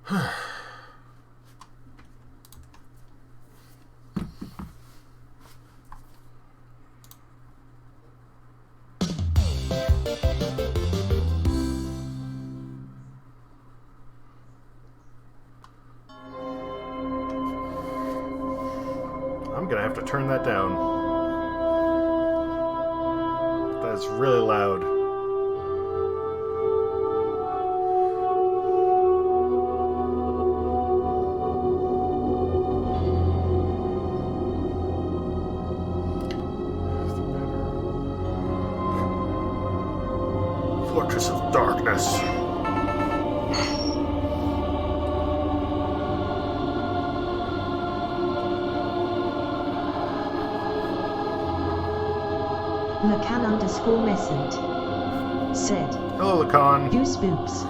I'm gonna have to turn that down. That's really loud. Fortress of Darkness. Lacan_Messent said, Hello, Lacan. Use boops.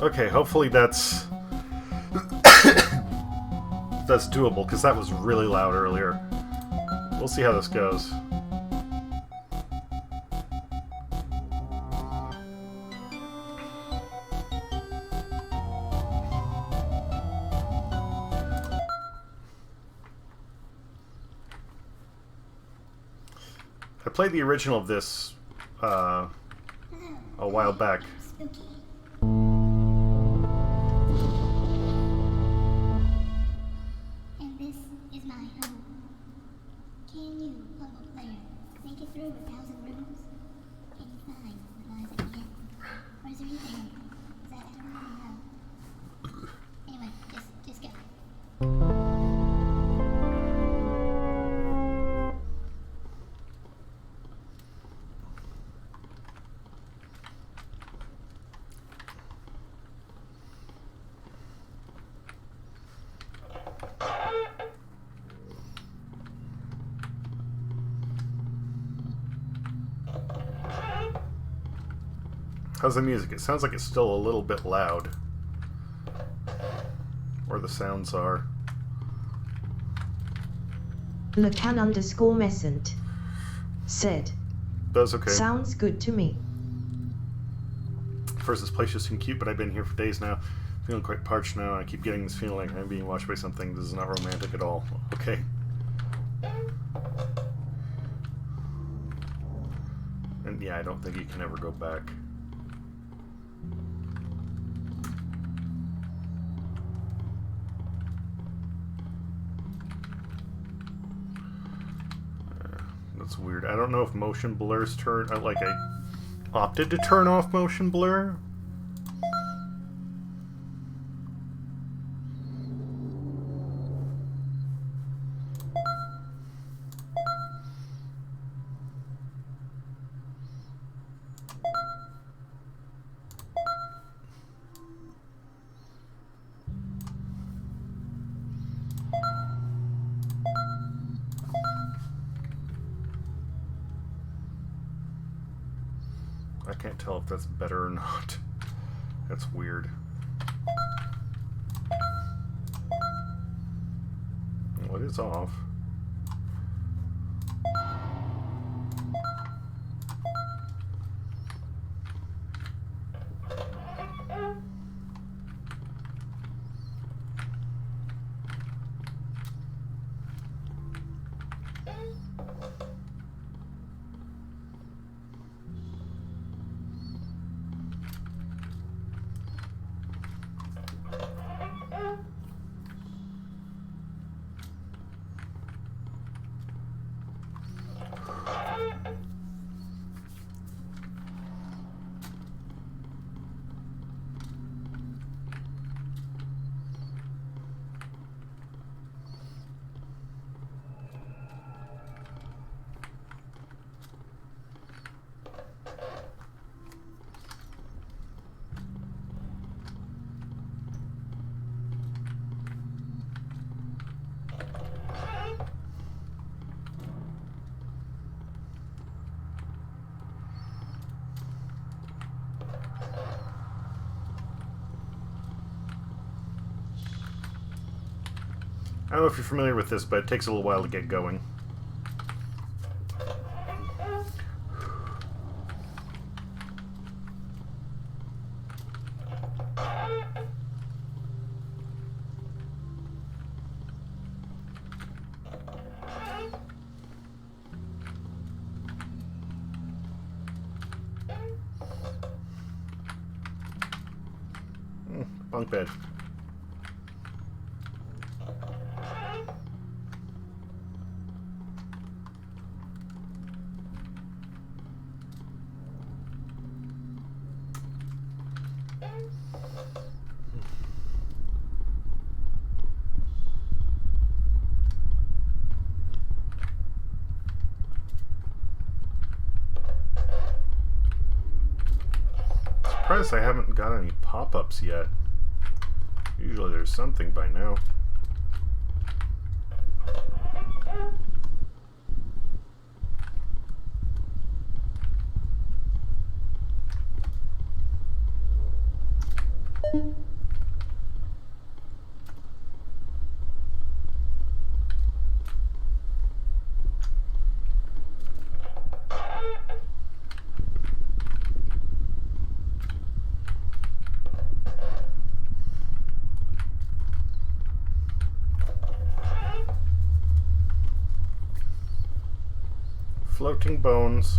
Okay, hopefully that's that's doable, because that was really loud earlier. We'll see how this goes. I played the original of this a while back. Spooky. And this is my home. Can you, puzzle player, make it through 1,000 rooms? Can you find what lies at the end? Or is there anything? Is that, I don't really know. Anyway, just go. How's the music? It sounds like it's still a little bit loud. Or the sounds are. Lacan_Messent said, That's okay. Sounds good to me. First, this place just seemed cute, but I've been here for days now. Feeling quite parched now, and I keep getting this feeling like I'm being watched by something. This is not romantic at all. Okay. And yeah, I don't think you can ever go back. That's weird. I don't know if motion blur's turned. I opted to turn off motion blur. I can't tell if that's better or not. That's weird. Well, it is off. I don't know if you're familiar with this, but it takes a little while to get going. Bunk bed. Surprised I haven't got any pop-ups yet. Usually there's something by now. Floating bones.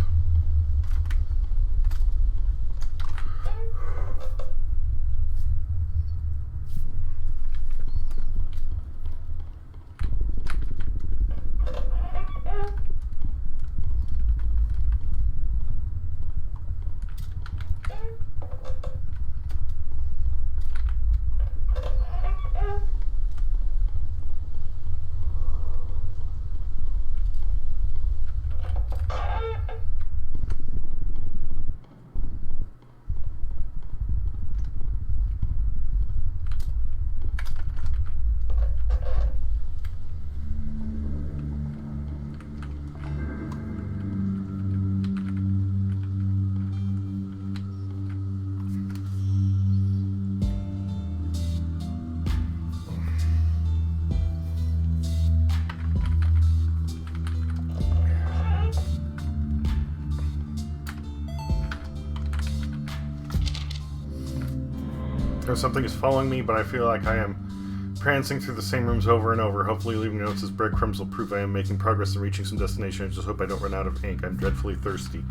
Or something is following me, but I feel like I am prancing through the same rooms over and over, hopefully leaving notes as breadcrumbs will prove I am making progress in reaching some destination. I just hope I don't run out of ink. I'm dreadfully thirsty.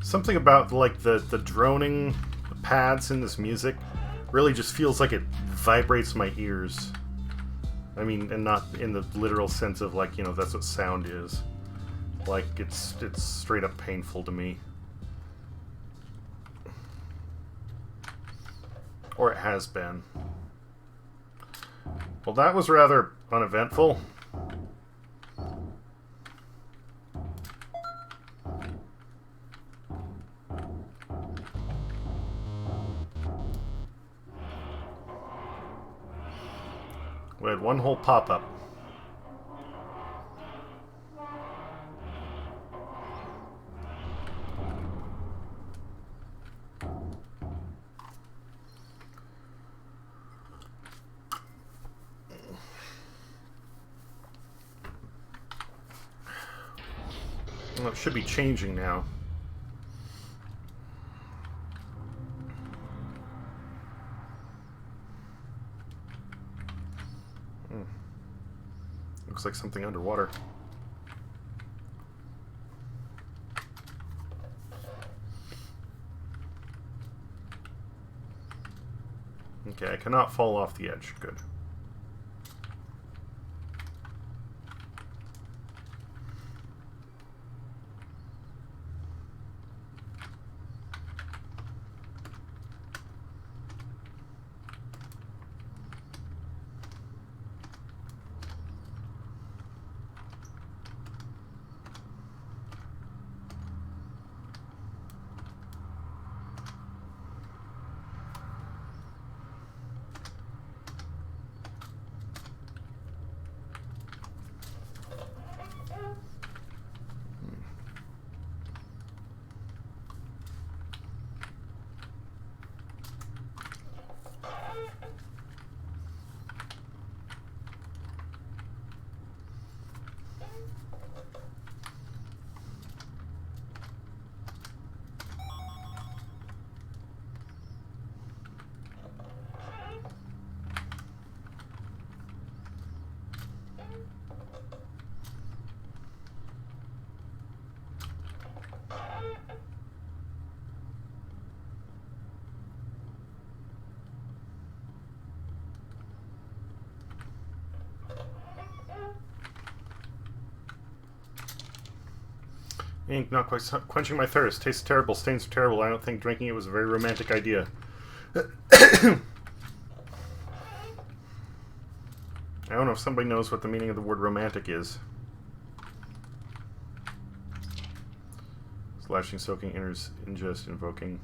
Something about like the droning pads in this music really just feels like it vibrates my ears. I mean, and not in the literal sense of like, that's what sound is. Like, it's straight up painful to me. Or it has been. Well, that was rather uneventful. We had one whole pop-up. Well, it should be changing now. Looks like something underwater. Okay, I cannot fall off the edge. Good. Ink, not quite quenching my thirst. Tastes terrible, stains are terrible. I don't think drinking it was a very romantic idea. I don't know if somebody knows what the meaning of the word romantic is. Slashing, soaking, ingest, invoking.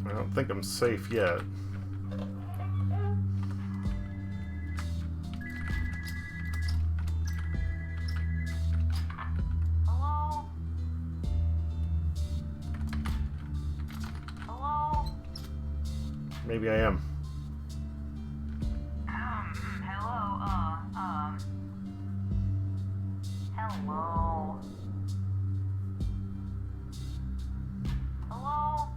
I don't think I'm safe yet. Hello? Hello? Maybe I am. Hello, hello? Hello?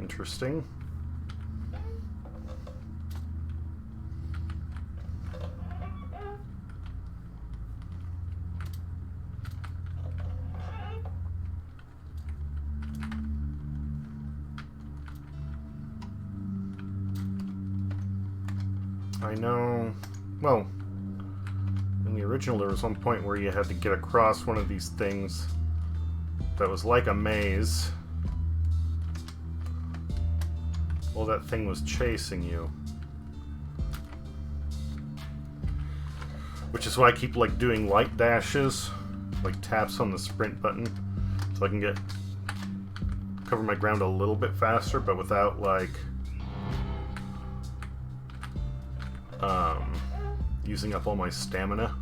interesting. I know, well, in the original there was one point where you had to get across one of these things that was like a maze. Well, that thing was chasing you. Which is why I keep like doing light dashes, like taps on the sprint button, so I can cover my ground a little bit faster, but without like using up all my stamina.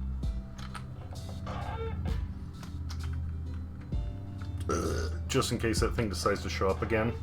Just in case that thing decides to show up again.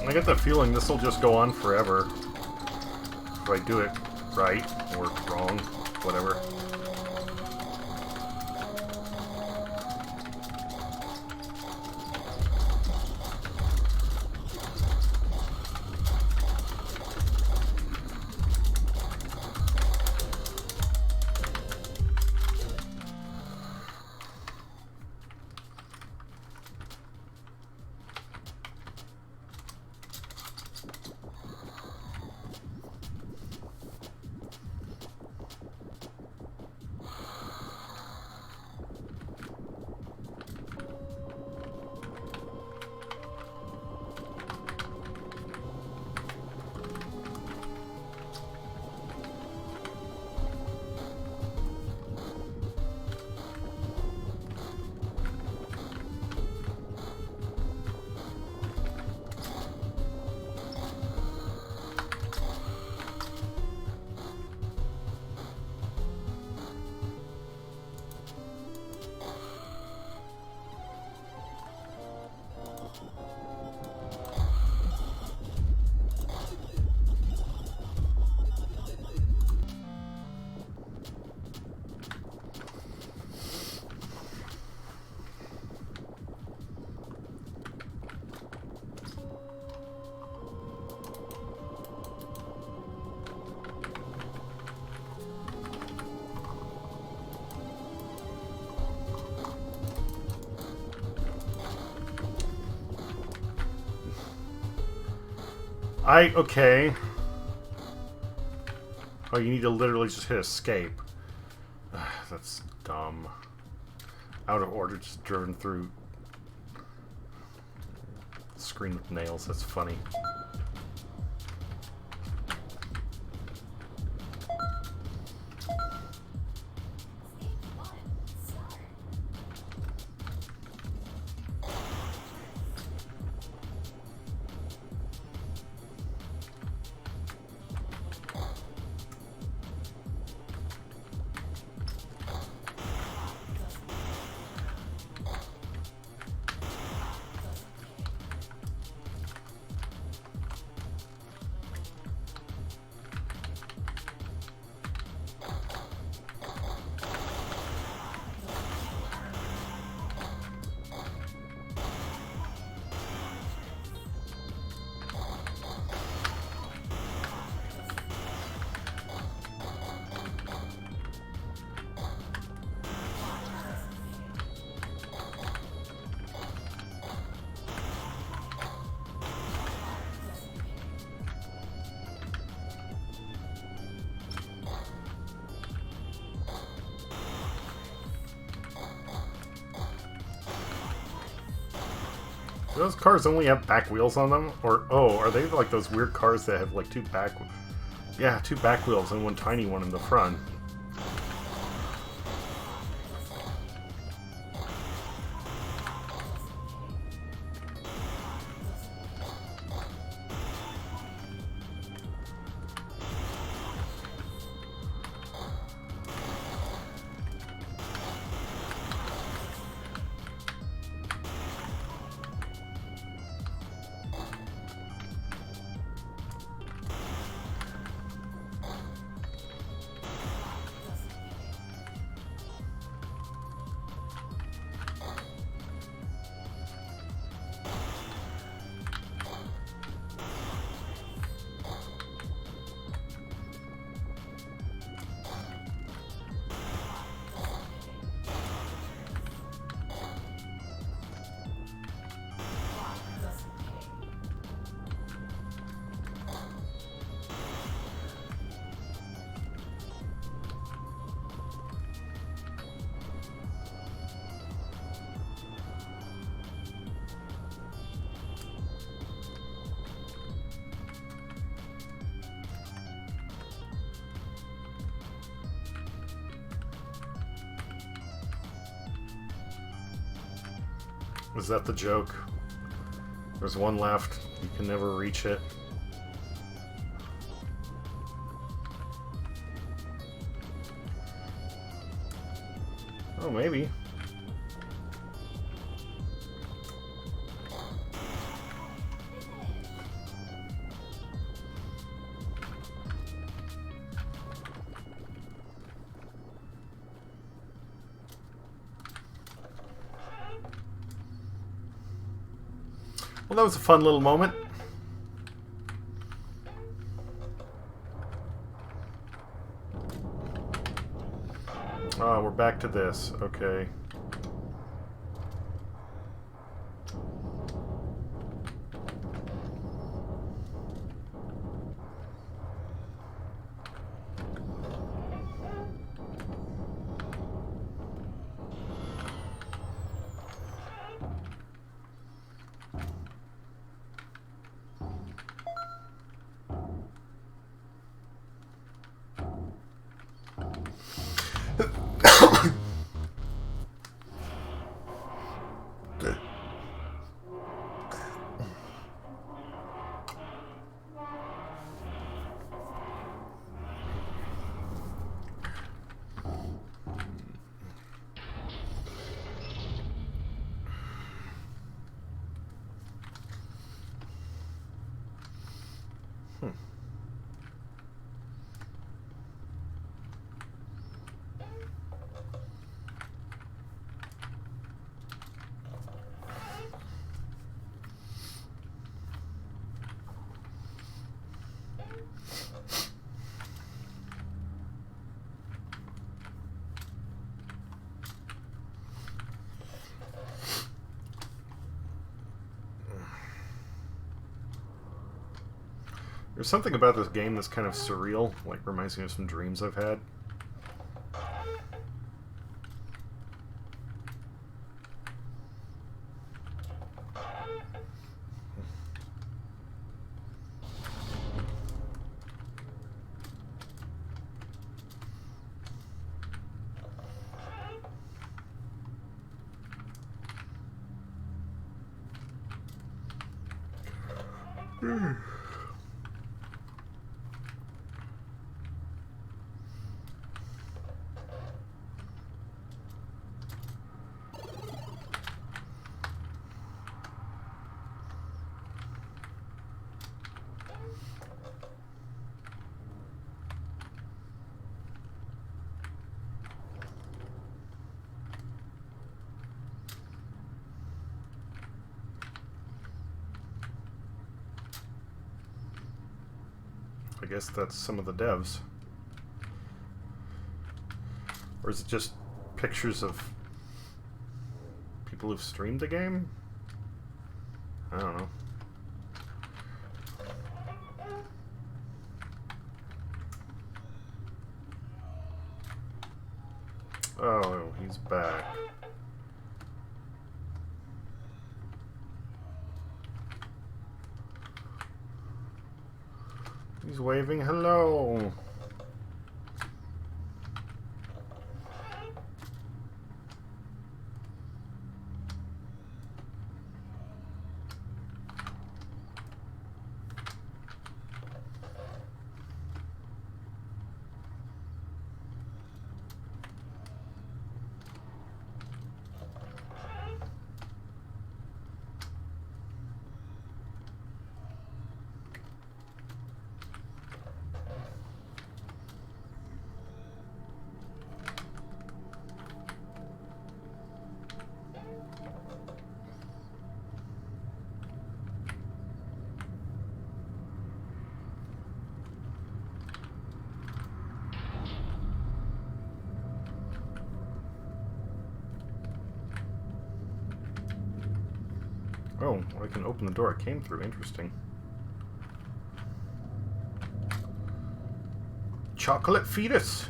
I get the feeling this will just go on forever. If I do it right or wrong, whatever. Okay. Oh, you need to literally just hit escape. That's dumb. Out of order, just driven through screen with nails. That's funny. Do those cars only have back wheels on them? Or, oh, are they like those weird cars that have like two back wheels and one tiny one in the front? Is that the joke? There's one left. You can never reach it. Oh, maybe. Well, that was a fun little moment. Ah, we're back to this. Okay. There's something about this game that's kind of surreal, like reminds me of some dreams I've had. I guess that's some of the devs. Or is it just pictures of people who've streamed the game? I don't know. Oh, he's back. He's waving hello. Oh, I can open the door it came through. Interesting. Chocolate fetus.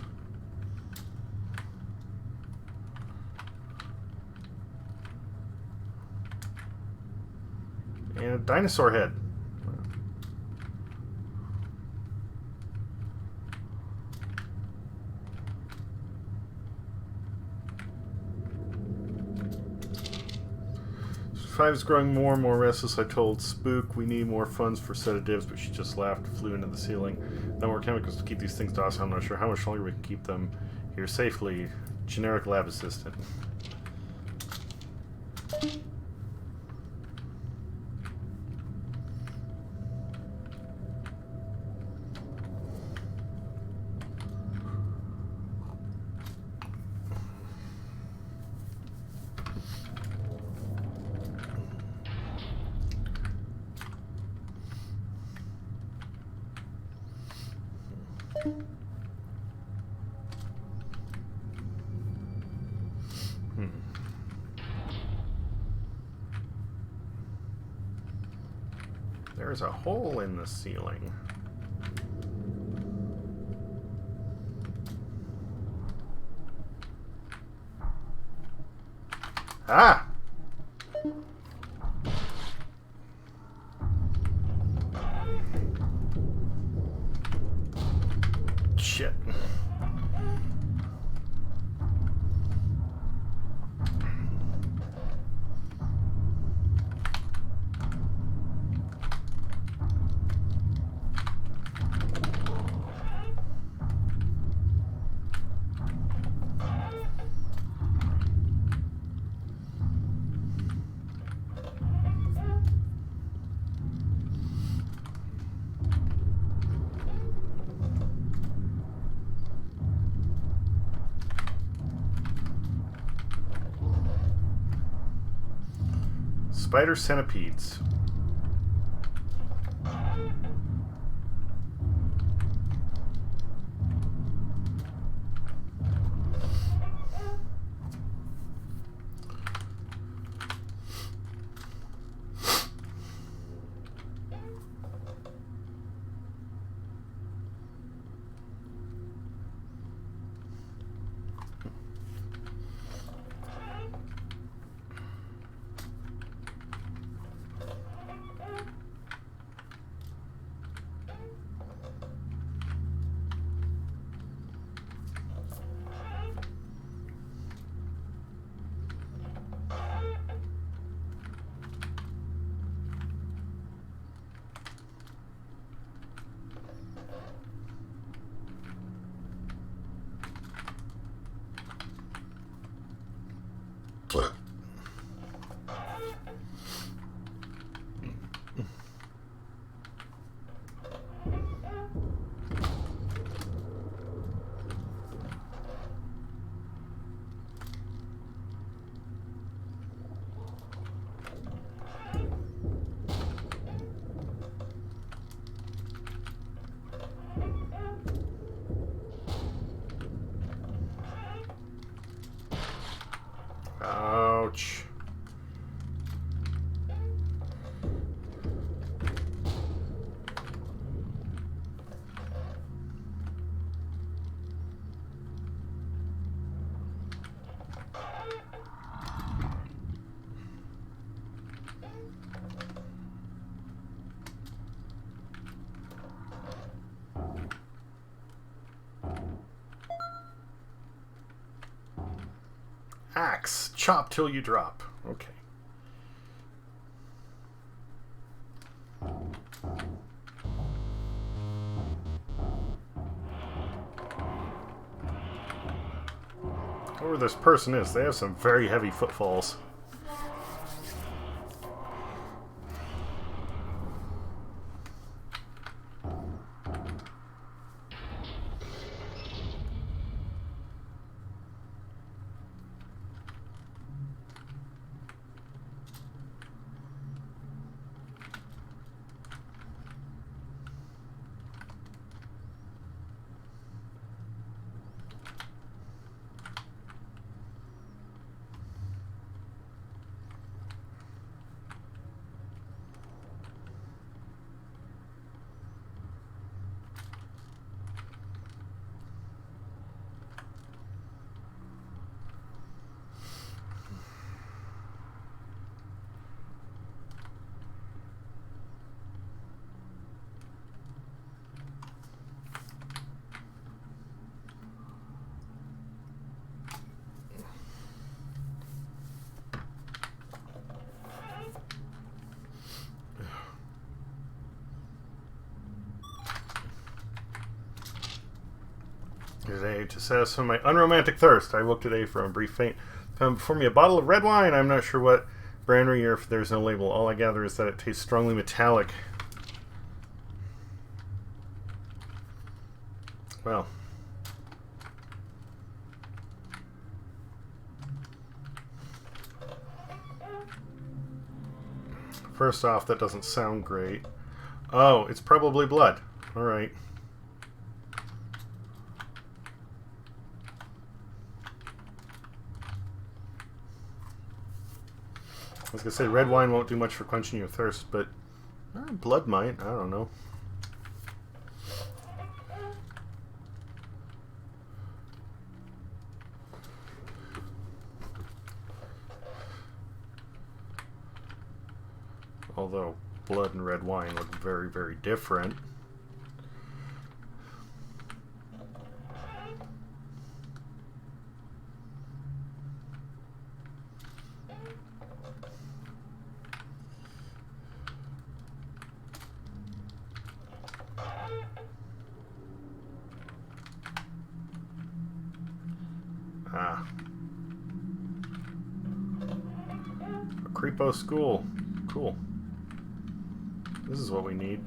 And a dinosaur head. Five is growing more and more restless. I told Spook we need more funds for sedatives, but she just laughed, flew into the ceiling. No more chemicals to keep these things docile. I'm not sure how much longer we can keep them here safely. Generic lab assistant. There's a hole in the ceiling. Ah! Shit. Spider centipedes. Axe. Chop till you drop. Okay. Whoever this person is, they have some very heavy footfalls. Today, to satisfy my unromantic thirst, I woke today from a brief faint. Found before me a bottle of red wine. I'm not sure what brandy or if there's no label. All I gather is that it tastes strongly metallic. Well. First off, that doesn't sound great. Oh, it's probably blood. Alright. I was going to say, red wine won't do much for quenching your thirst, but blood might. I don't know. Although blood and red wine look very, very different. Ah. A creepo school. Cool. This is what we need.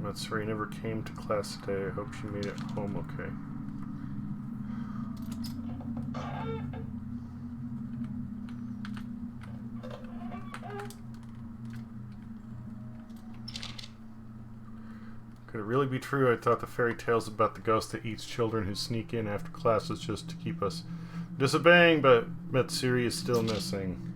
Matsuri never came to class today. I hope she made it home okay. Could it really be true? I thought the fairy tales about the ghost that eats children who sneak in after class was just to keep us disobeying, but Matsuri is still missing.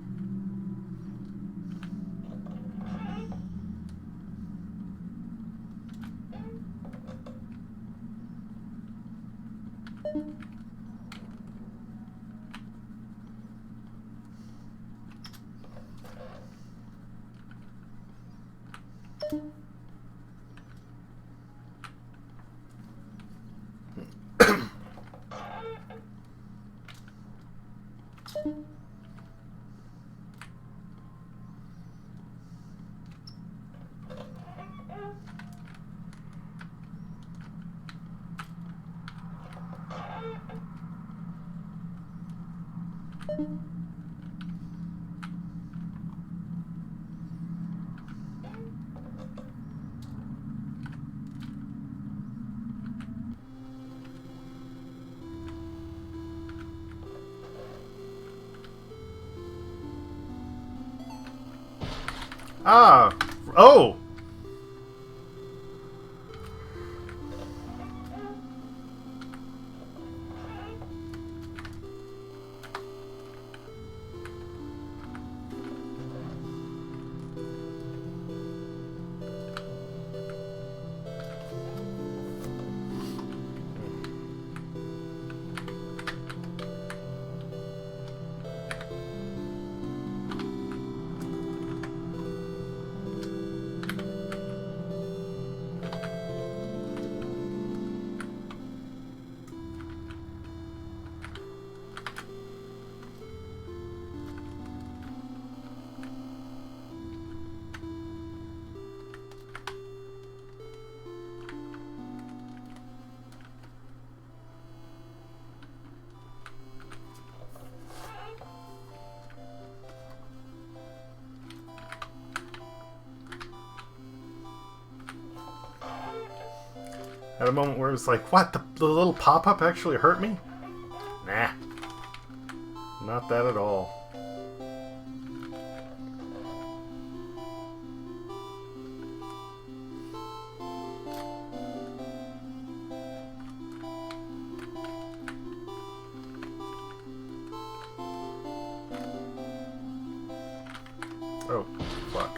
Ah! Oh! At a moment where it was like, what? The little pop-up actually hurt me? Nah. Not that at all. Oh, fuck.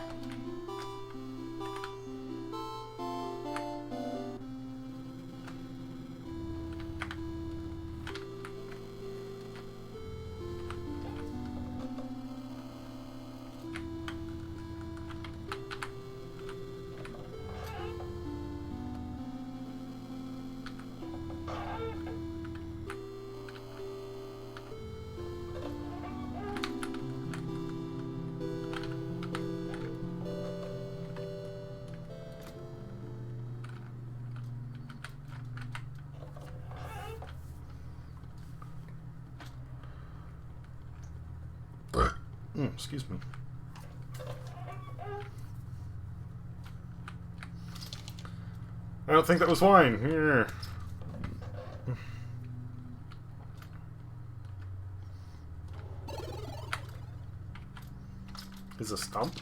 Excuse me. I don't think that was wine. Here. Is a stump?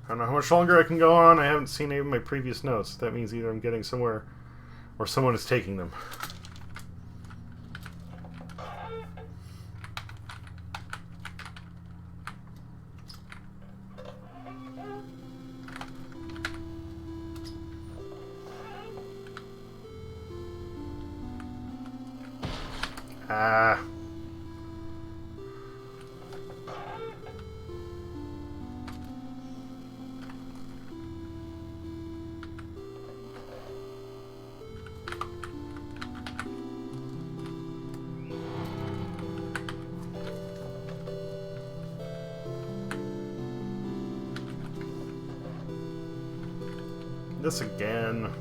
I don't know how much longer I can go on. I haven't seen any of my previous notes. That means either I'm getting somewhere or someone is taking them. Ah. This again.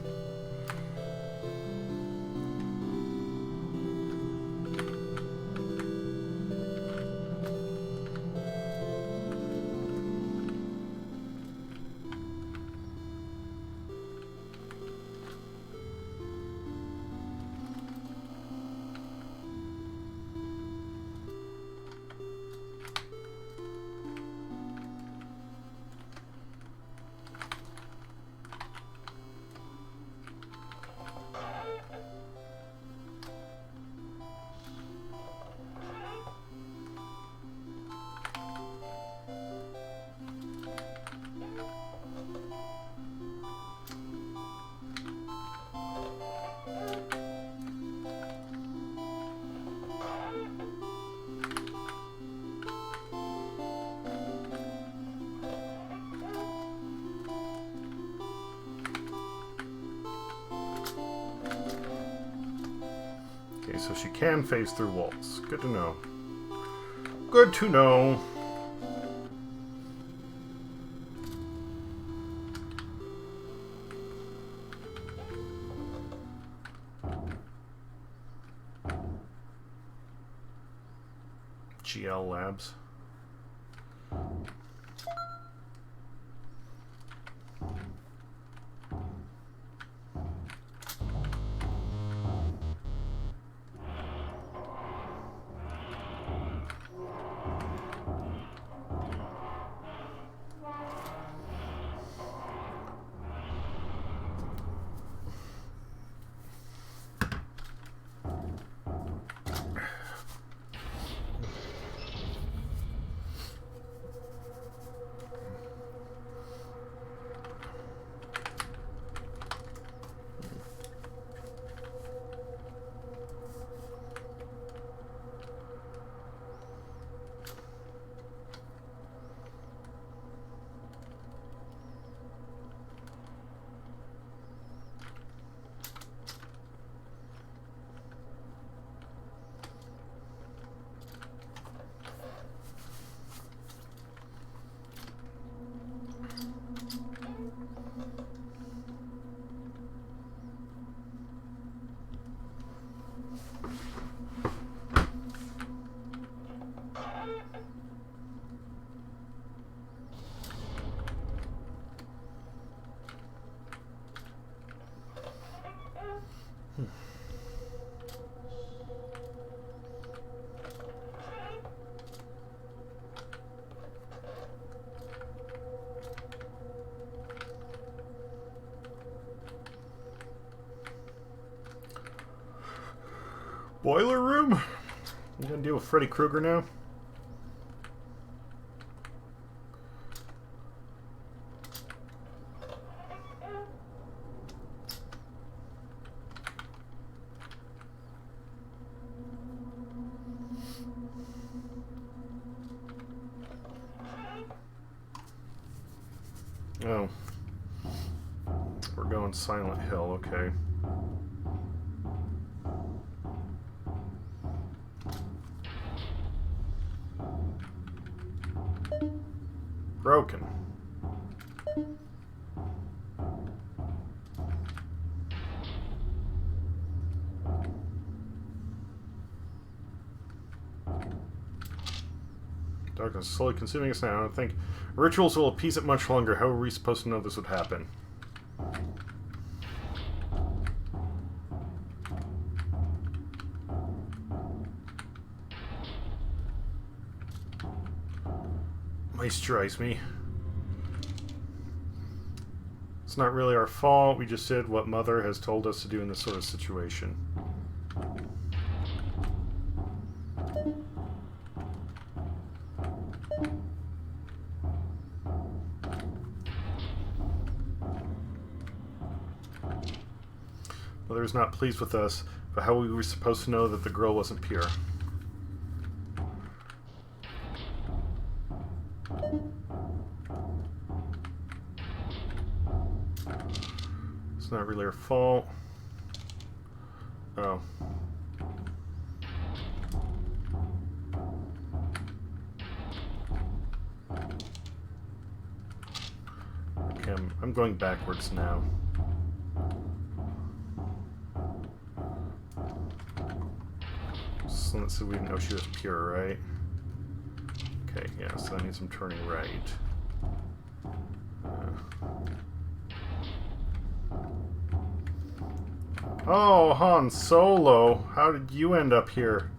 Okay, so she can phase through walls. Good to know. Good to know. GL Labs. Boiler room? You gonna deal with Freddy Krueger now? Oh. We're going Silent Hill, okay. Broken. Darkness is slowly consuming us now. I think rituals will appease it much longer. How are we supposed to know this would happen? Moisturize me. It's not really our fault. We just did what Mother has told us to do in this sort of situation. Mother is not pleased with us, but how were we supposed to know that the girl wasn't pure? It's not really our fault. Oh. Okay, I'm going backwards now. So let's see, we didn't know she was pure, right? Okay, yeah, so that means I'm turning right. Oh, Han Solo! How did you end up here?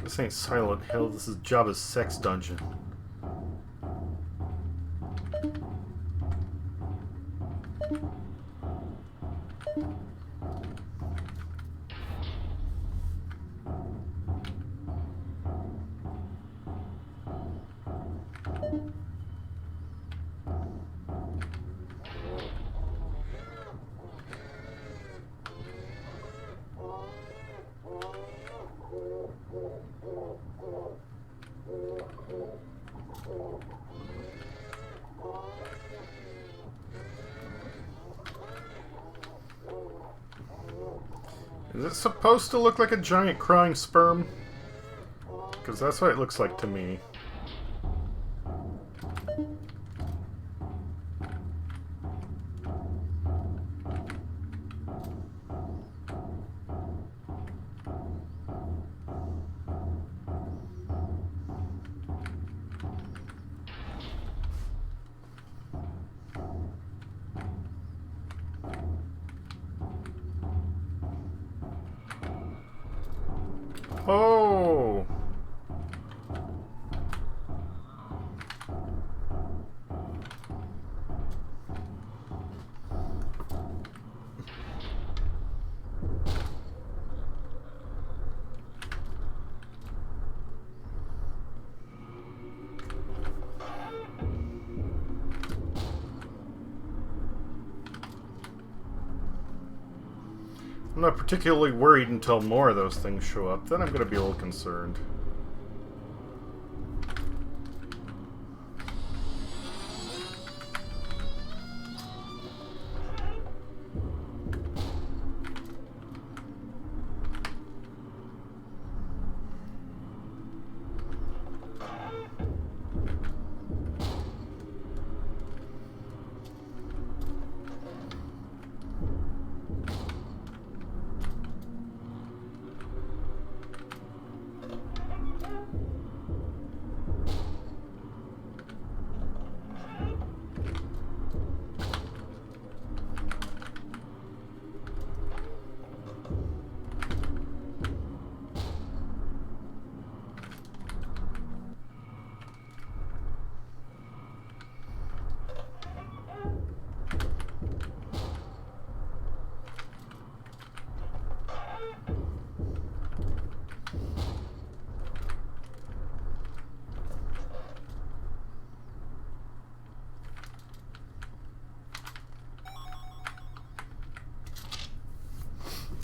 This ain't Silent Hill, this is Jabba's sex dungeon. Is it supposed to look like a giant crying sperm? Because that's what it looks like to me. Oh! I'm not particularly worried until more of those things show up. Then I'm going to be a little concerned.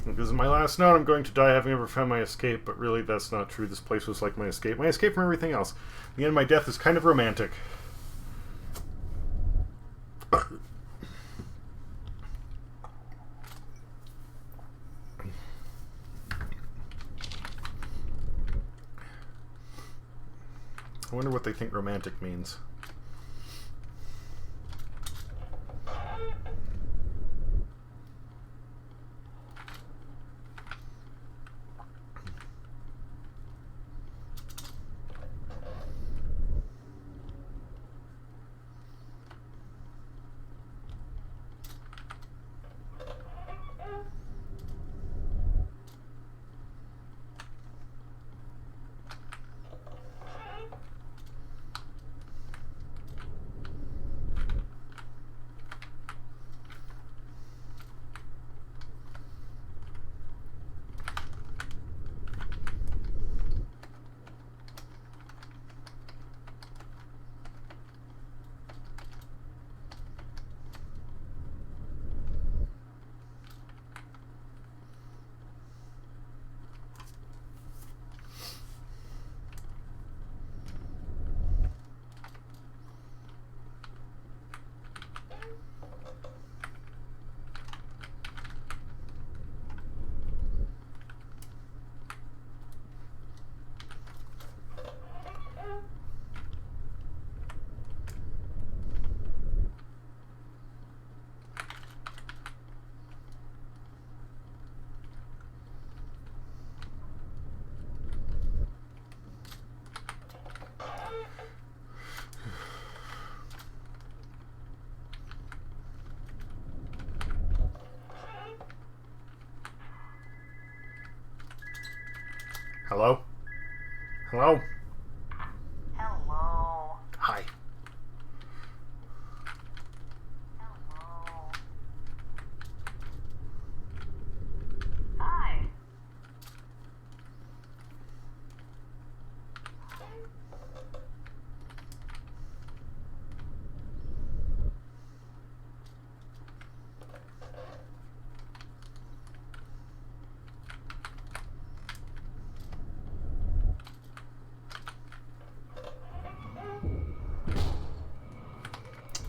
This is my last note. I'm going to die having ever found my escape, but really that's not true. This place was like my escape. My escape from everything else. The end of my death is kind of romantic. I wonder what they think romantic means. Hello? Hello? Hello. Hi. Hello. Hi.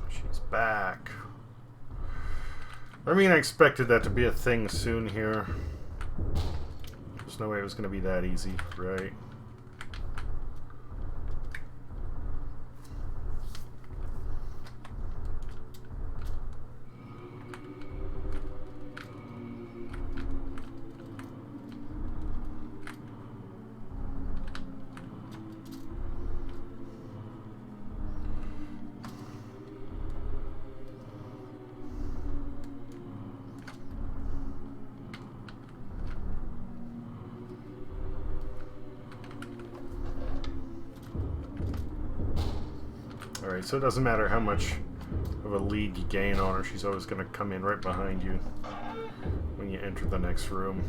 She's back. I mean, I expected that to be a thing soon here. There's no way it was going to be that easy, right? Alright, so it doesn't matter how much of a lead you gain on her, she's always going to come in right behind you when you enter the next room.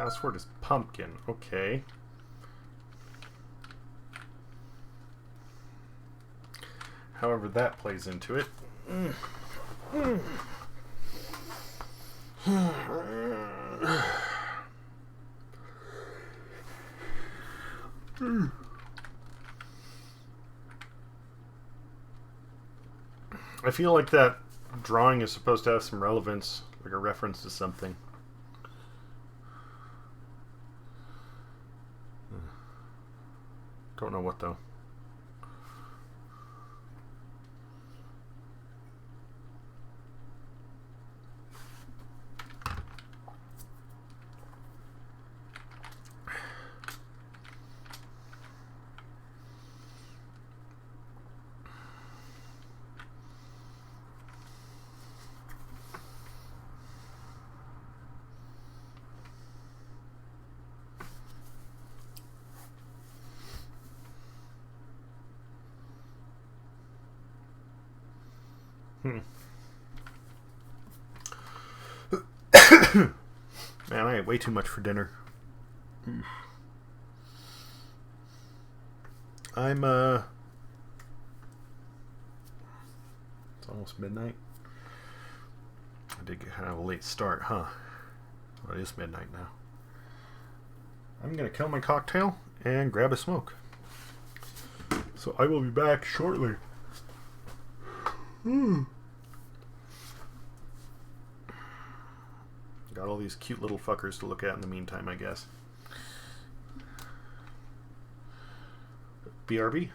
Password is pumpkin. Okay. However that plays into it. I feel like that drawing is supposed to have some relevance, like a reference to something. Don't know what though. Man, I ate way too much for dinner. I'm, it's almost midnight. I did get kind of a late start, huh? Well, it is midnight now. I'm gonna kill my cocktail and grab a smoke. So I will be back shortly. Got all these cute little fuckers to look at in the meantime, I guess. BRB.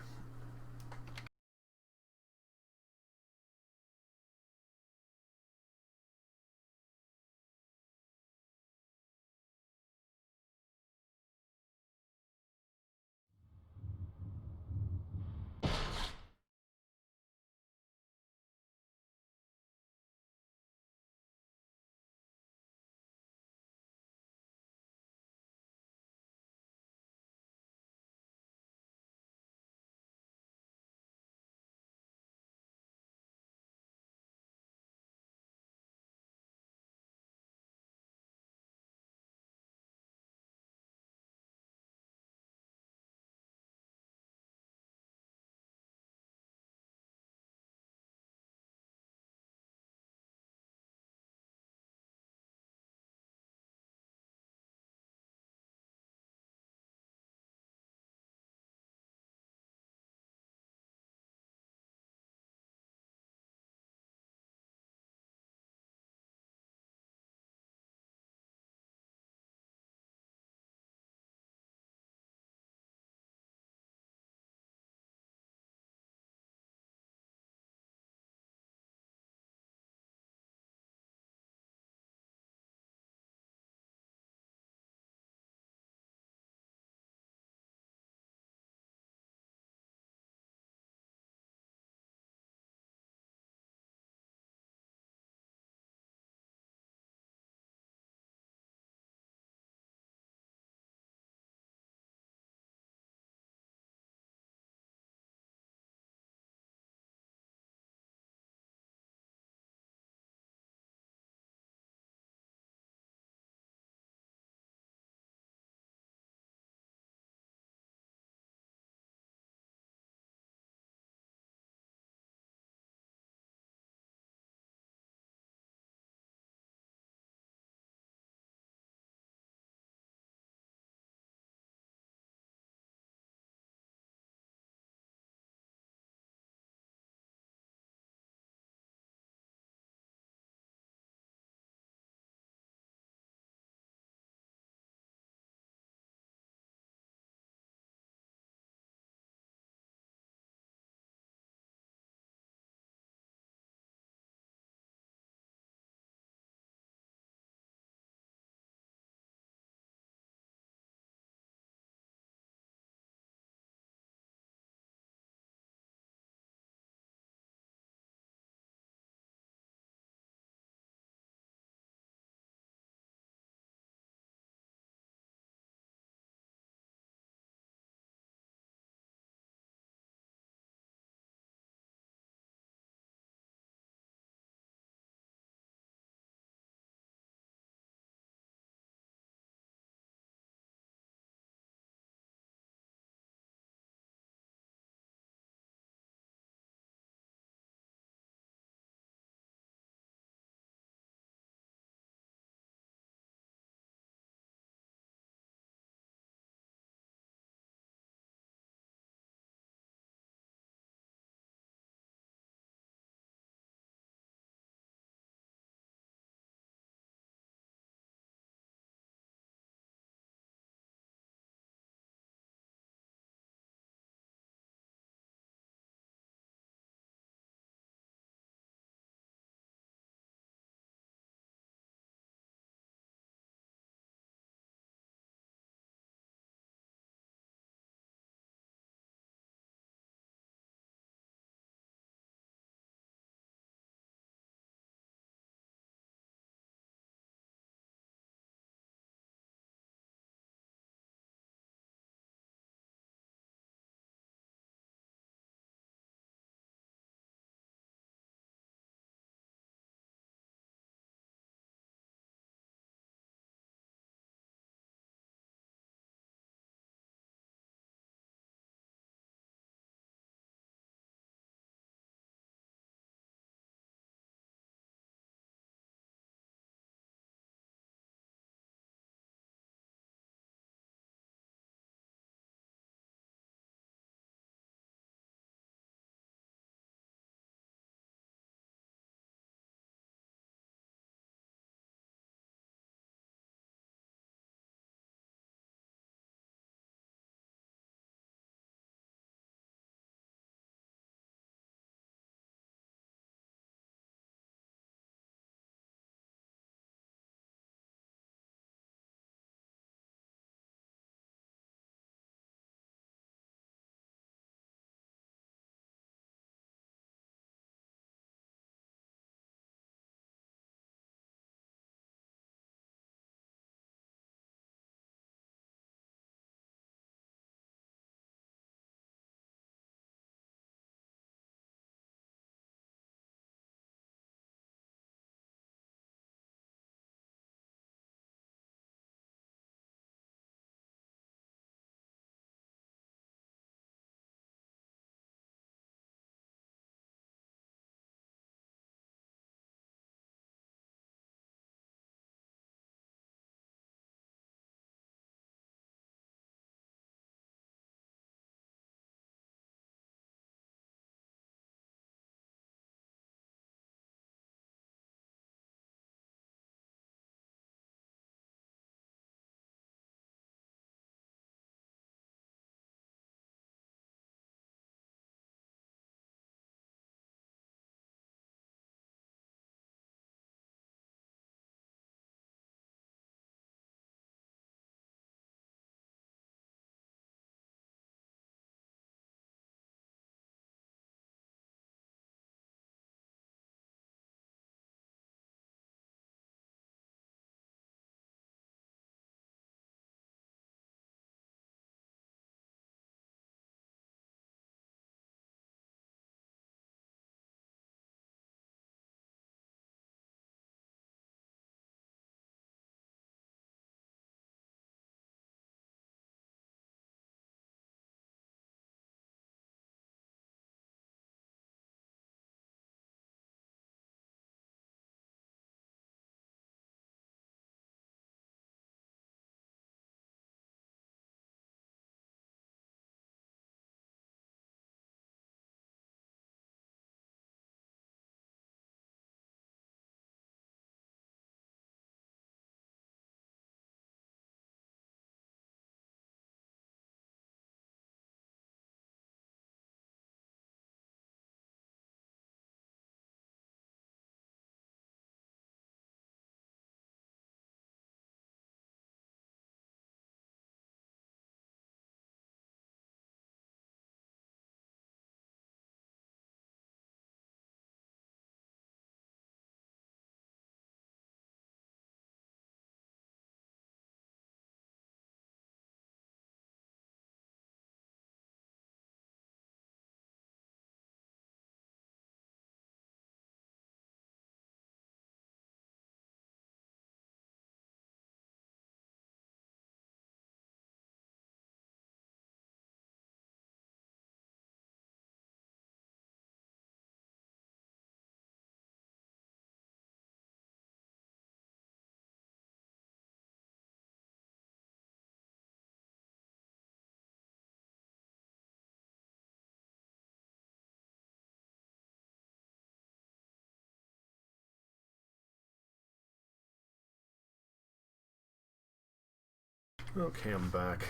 Okay, I'm back.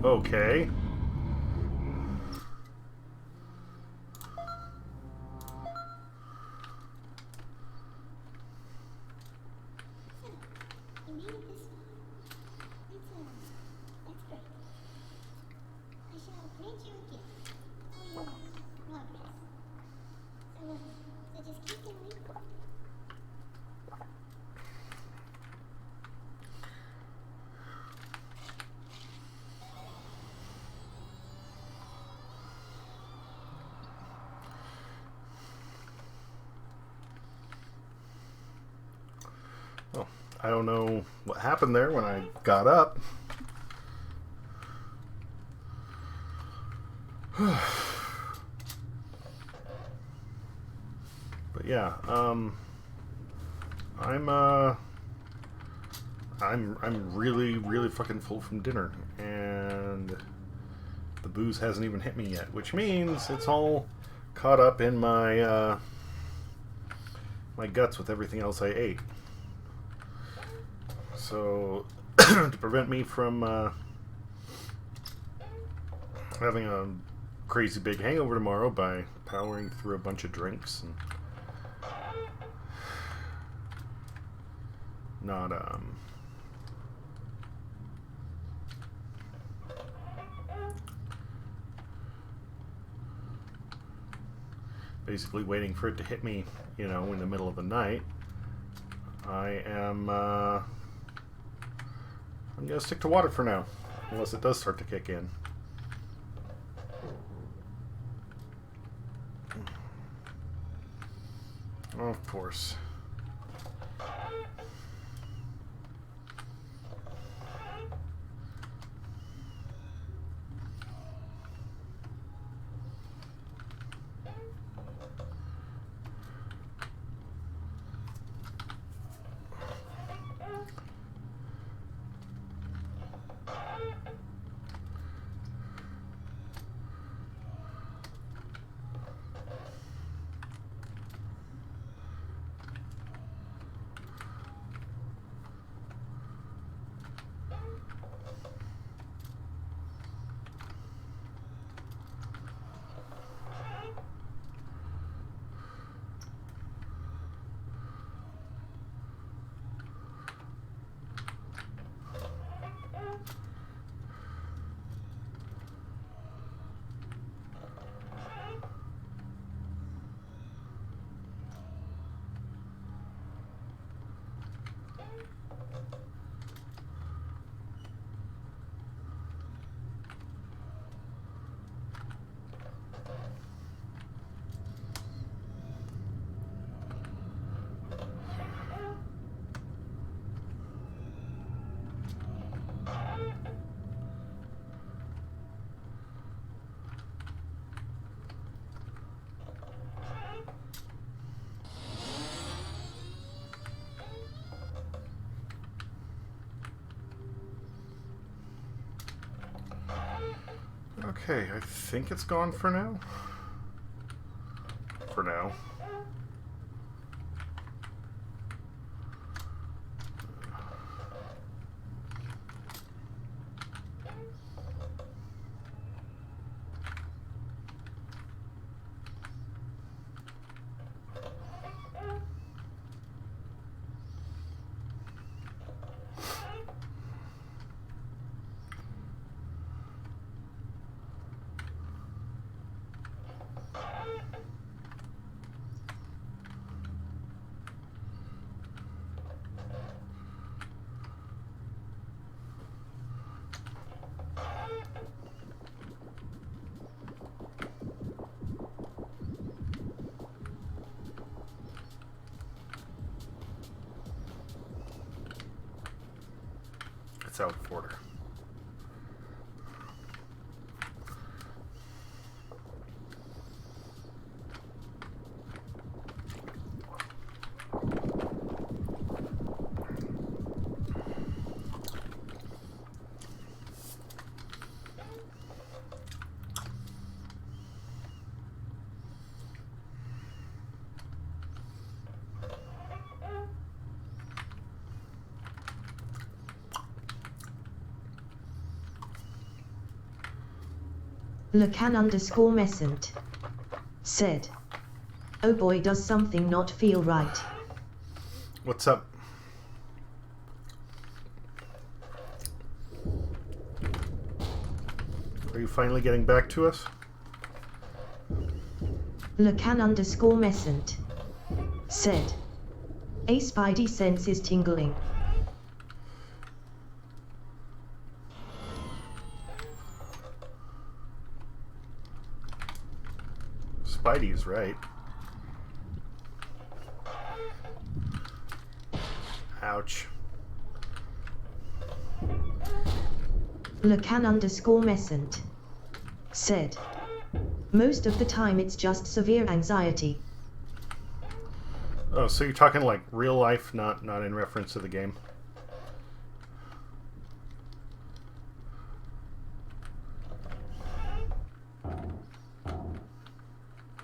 Okay. You made it this far. That's great. I shall grant you a gift for your progress. So just keep going. Well, I don't know what happened there when I got up. But yeah, I'm really fucking full from dinner, and the booze hasn't even hit me yet, which means it's all caught up in my my guts with everything else I ate. So to prevent me from having a crazy big hangover tomorrow by powering through a bunch of drinks and not basically waiting for it to hit me, you know, in the middle of the night, I'm gonna stick to water for now, unless it does start to kick in. Of course. Okay, I think it's gone for now. For now. It's out of order. Lacan_Messent said, "Oh boy, does something not feel right." What's up? Are you finally getting back to us? Lacan_Messent said, "A spidey sense is tingling." Spidey's right. Ouch. Lacan_Messent said, "Most of the time it's just severe anxiety." Oh, so you're talking like real life, not in reference to the game?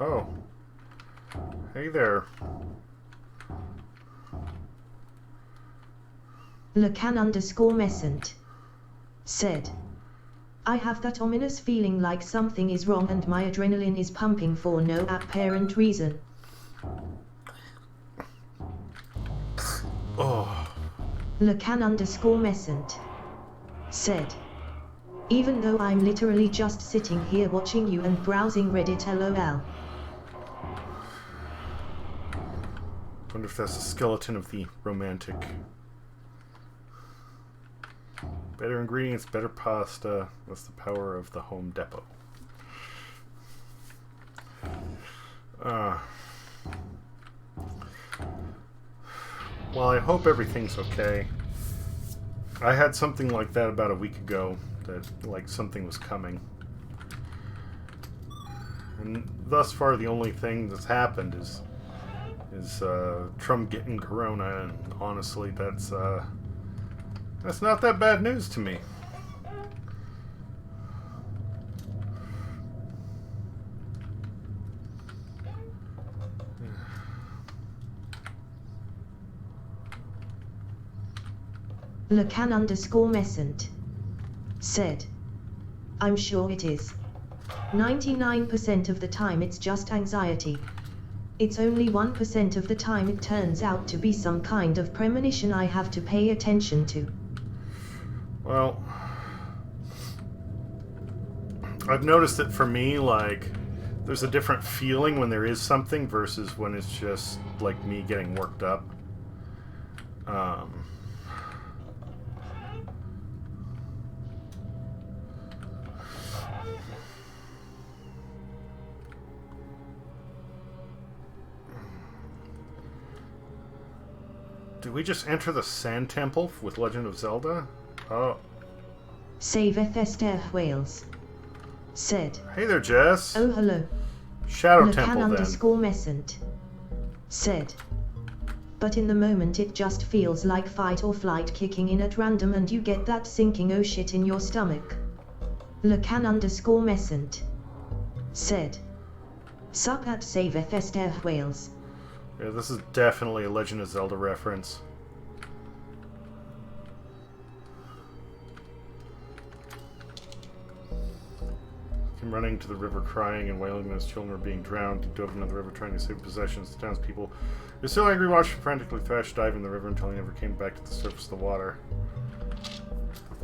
Oh. Hey there. Lacan_Messent said, "I have that ominous feeling like something is wrong and my adrenaline is pumping for no apparent reason." Oh. Lacan_Messent said, "Even though I'm literally just sitting here watching you and browsing Reddit lol." Wonder if that's a skeleton of the romantic. Better ingredients, better pasta. That's the power of the Home Depot. Well, I hope everything's okay. I had something like that about a week ago, that like something was coming. And thus far the only thing that's happened is Trump getting corona, and honestly that's not that bad news to me. Lacan_Messent said, "I'm sure it is. 99% of the time it's just anxiety. It's only 1% of the time it turns out to be some kind of premonition I have to pay attention to." Well, I've noticed that for me, like, there's a different feeling when there is something versus when it's just, like, me getting worked up. Did we just enter the Sand Temple with Legend of Zelda? Oh. Saveth Esther Wales said, Hey there, Jess. "Oh hello." Shadow Temple, then. Lacan_Messent said, "But in the moment it just feels like fight or flight kicking in at random and you get that sinking oh shit in your stomach." Lacan_Messent said, "Sup at Saveth Esther Wales." Yeah, this is definitely a Legend of Zelda reference. Him running to the river crying and wailing when his children are being drowned. He dove into the river trying to save possessions. The townspeople are so angry, watching frantically Thrash dive in the river until he never came back to the surface of the water.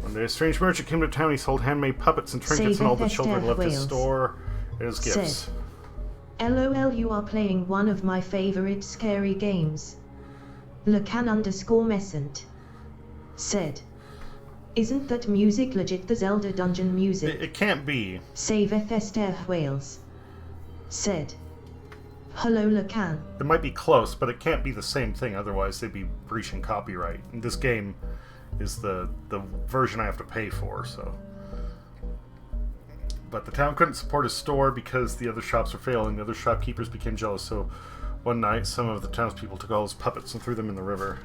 One day a strange merchant came to town. He sold handmade puppets and trinkets, and all the children left his store as gifts. "LOL, you are playing one of my favorite scary games." Lacan_Messent said, "Isn't that music legit the Zelda dungeon music?" It can't be. Saveth Esther Wales said, "Hello Lacan." It might be close, but it can't be the same thing, otherwise they'd be breaching copyright. And this game is the version I have to pay for, so. But the town couldn't support his store because the other shops were failing. The other shopkeepers became jealous, so one night some of the townspeople took all his puppets and threw them in the river.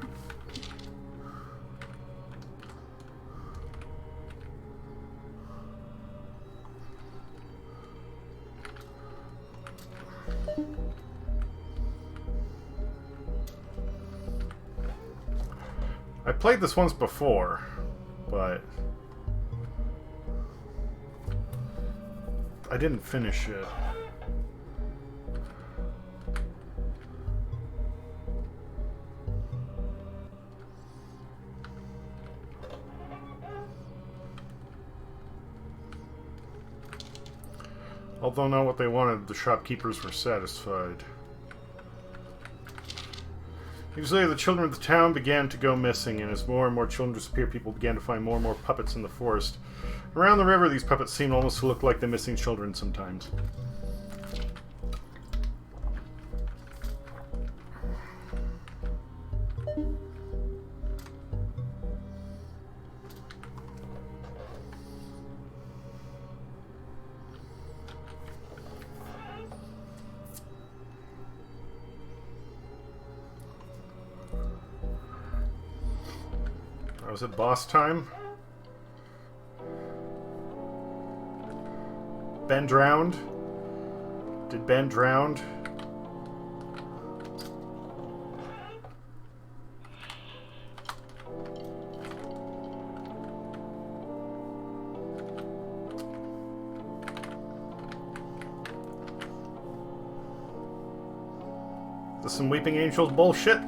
I played this once before, but I didn't finish it. Although not what they wanted, the shopkeepers were satisfied. Usually the children of the town began to go missing, and as more and more children disappeared, people began to find more and more puppets in the forest. Around the river, these puppets seemed almost to look like the missing children sometimes. Was it boss time? Ben drowned? Did Ben drown? Is this some Weeping Angels bullshit?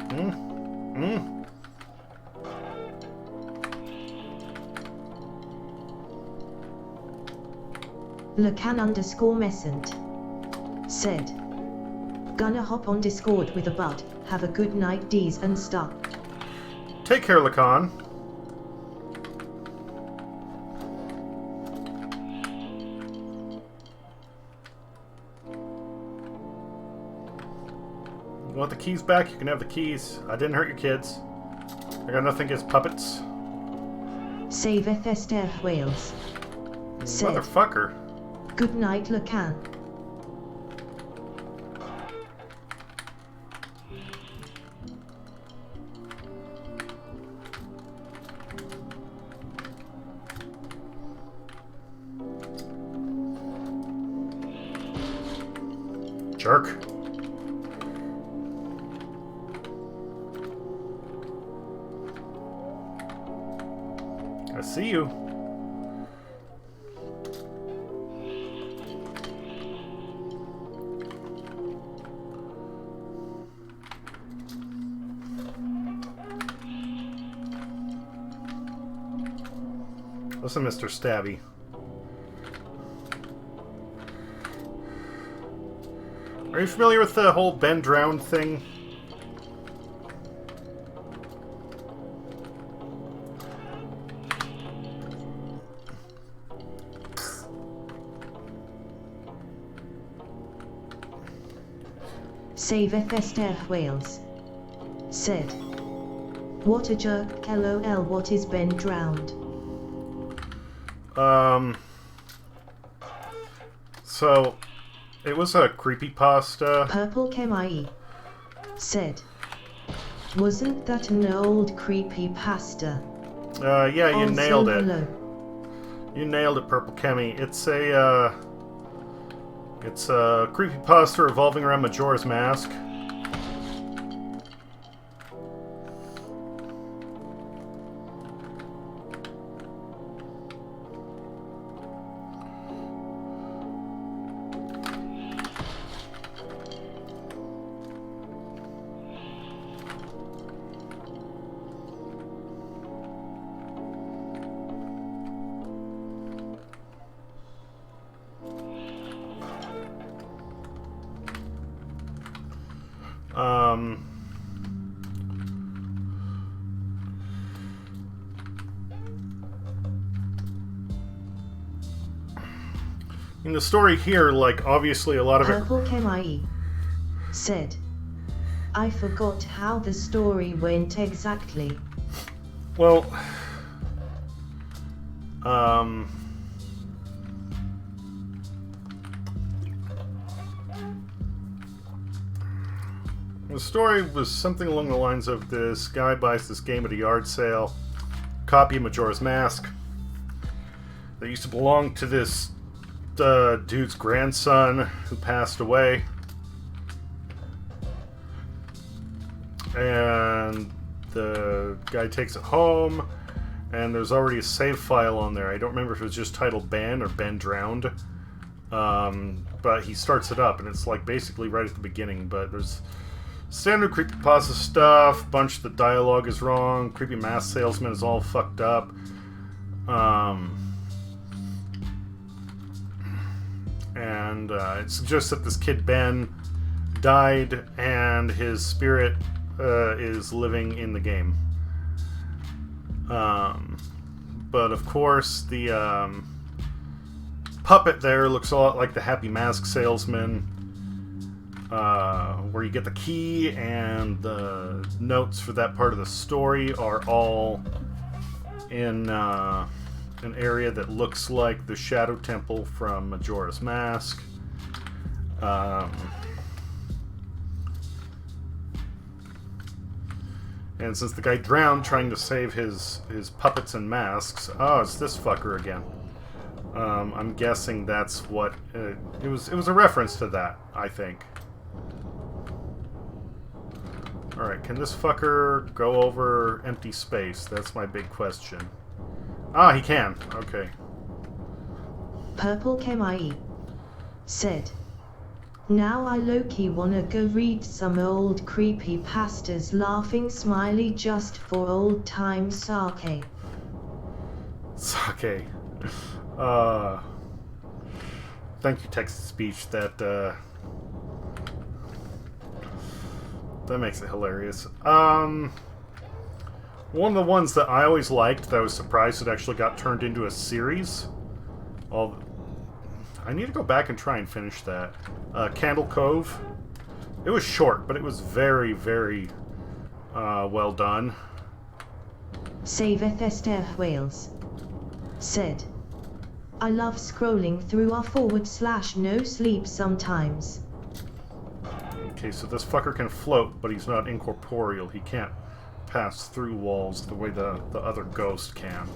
Lacan_Messent said, "Gonna hop on Discord with a bud. Have a good night, D's and stuff." Take care, Lacan. You want the keys back? You can have the keys. I didn't hurt your kids. I got nothing against puppets. Saveth Esther Wales said, Motherfucker. "Good night, Lacan." Jerk. I see you. Listen, Mr. Stabby. Are you familiar with the whole Ben drowned thing? Saveth Esther Wales said, "What a jerk, LOL, what is Ben drowned?" So, it was a creepypasta. Purple Kemai said, "Wasn't that an old creepypasta?" Yeah, you Also, nailed it. hello. You nailed it, Purple Kemi. It's a creepypasta revolving around Majora's Mask. In the story here, like, obviously a lot of it... Purple Kemai said, "I forgot how the story went exactly." Well, Um, the story was something along the lines of this guy buys this game at a yard sale, copy of Majora's Mask. That used to belong to this dude's grandson who passed away. And the guy takes it home, and there's already a save file on there. I don't remember if it was just titled Ben or Ben Drowned. But he starts it up, and it's like basically right at the beginning. But there's standard creepypasta stuff, bunch of the dialogue is wrong, creepy mask salesman is all fucked up. And it suggests that this kid Ben died, and his spirit is living in the game. But of course, the puppet there looks a lot like the Happy Mask Salesman, where you get the key, and the notes for that part of the story are all in an area that looks like the Shadow Temple from Majora's Mask. And since the guy drowned trying to save his puppets and masks, oh, it's this fucker again. I'm guessing that's what it was. It was a reference to that, I think. All right, can this fucker go over empty space? That's my big question. Ah, he can. Okay. Purple Kemai said, "Now I low-key wanna go read some old creepy pastas laughing smiley just for old time's sake." Sake. Thank you, text-to-speech. That makes it hilarious. One of the ones that I always liked, that I was surprised it actually got turned into a series. I need to go back and try and finish that. Candle Cove. It was short, but it was very, very well done. Saveth Esther Wales said, "I love scrolling through our /no sleep sometimes." Okay, so this fucker can float, but he's not incorporeal. He can't pass through walls the way the other ghost can.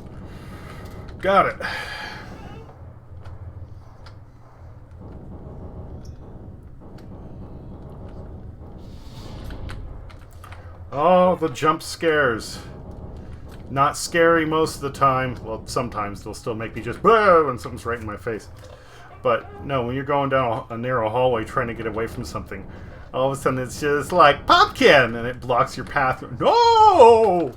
Got it. Oh, the jump scares. Not scary most of the time. Well, sometimes they'll still make me just "Whoa!" when something's right in my face. But no, when you're going down a narrow hallway trying to get away from something, all of a sudden it's just like, "Pumpkin!" and it blocks your path. No!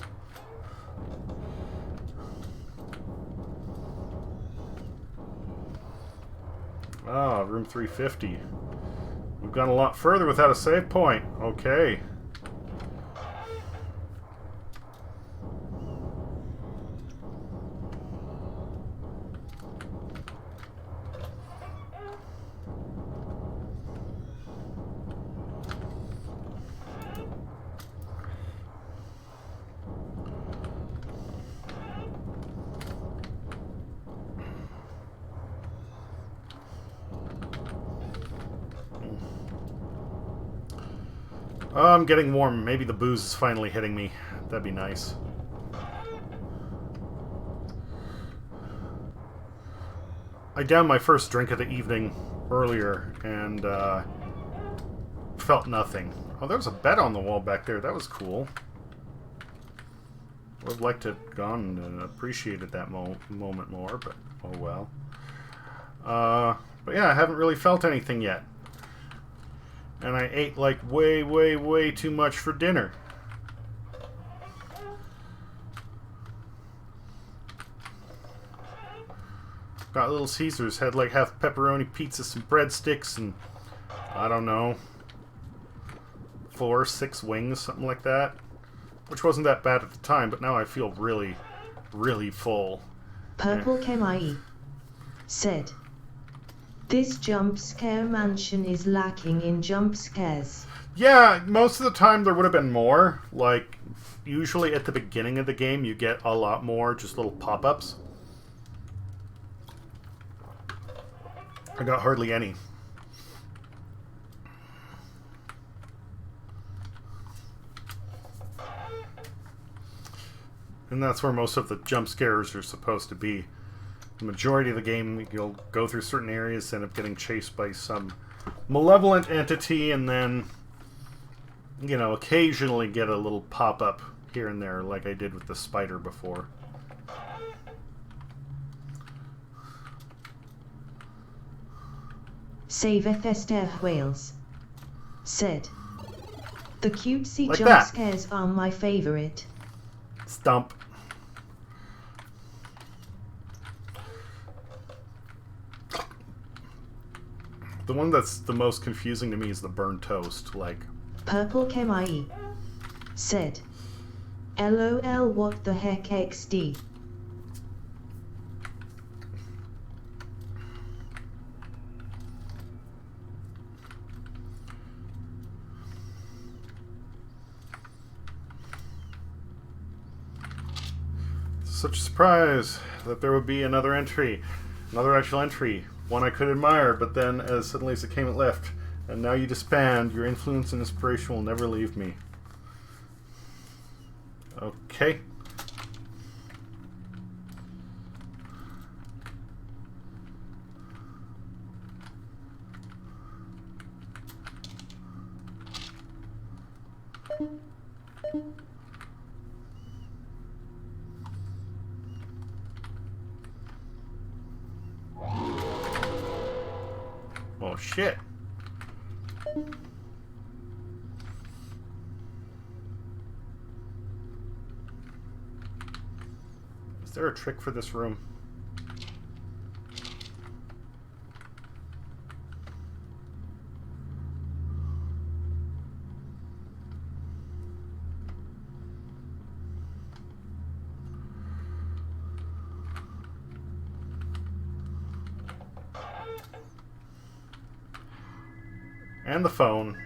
Ah, room 350. We've gone a lot further without a save point. Okay. Oh, I'm getting warm. Maybe the booze is finally hitting me. That'd be nice. I downed my first drink of the evening earlier and felt nothing. Oh, there was a bed on the wall back there. That was cool. Would have liked to have gone and appreciated that moment more, but oh well. But yeah, I haven't really felt anything yet. And I ate like way, way, way too much for dinner. Got Little Caesars, had like half pepperoni pizza, some breadsticks, and I don't know, 4 or 6 wings, something like that. Which wasn't that bad at the time, but now I feel really, really full. Purple Kemai said, "This jump scare mansion is lacking in jump scares." Yeah, most of the time there would have been more. Like, usually at the beginning of the game you get a lot more just little pop-ups. I got hardly any. And that's where most of the jump scares are supposed to be. The majority of the game, you'll go through certain areas, end up getting chased by some malevolent entity, and then, you know, occasionally get a little pop-up here and there, like I did with the spider before. Save Esther Wales said, "The cutesy Like jump that. scares are my favorite." Stump. The one that's the most confusing to me is the burnt toast. Like, Purple Kemai said, "LOL, what the heck XD?" such a surprise that there would be another entry, another actual entry, one I could admire, but then as suddenly as it came, it left. And now you disband. Your influence and inspiration will never leave me. Okay. Oh shit. Is there a trick for this room? And the phone.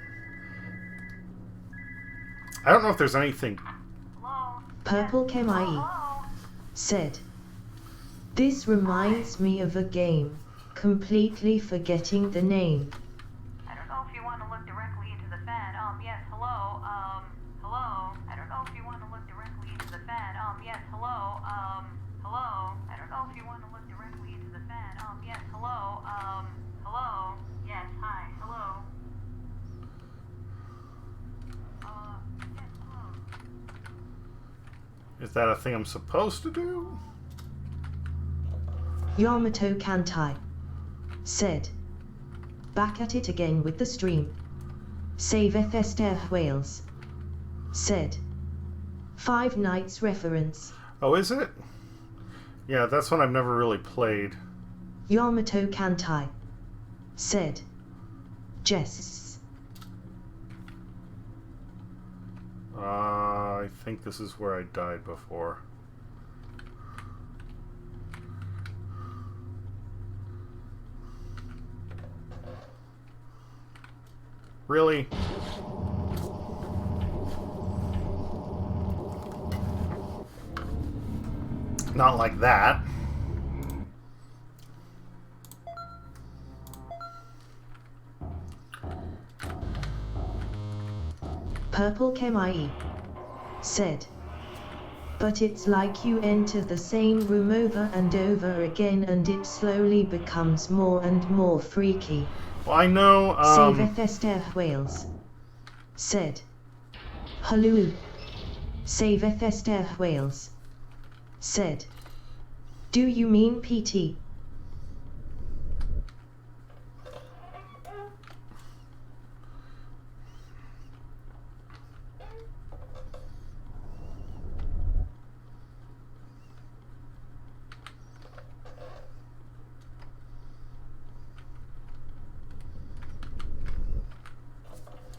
I don't know if there's anything. Hello? Purple Kemai Hello? said, "This reminds me of a game, completely forgetting the name." I don't know if you want to look directly into the fan. Yes, hello. Hello? I don't know if you want to look directly into the fan. Yes, hello. Hello? I don't know if you want to look directly into the fan. Yes, hello. Hello? Yes, hi. Hello? Yes, hello. Is that a thing I'm supposed to do? Yamato Kantai said, "Back at it again with the stream." Save Esther Wales said, "Five Nights reference." Oh, is it? Yeah, that's one I've never really played. Yamato Kantai said, "Jess." I think this is where I died before. Really? Not like that. Purple Kemai said, "But it's like you enter the same room over and over again and it slowly becomes more and more freaky." Well, I know, Save Esther Wales said, "Hello." Save Esther Wales said, "Do you mean PT?"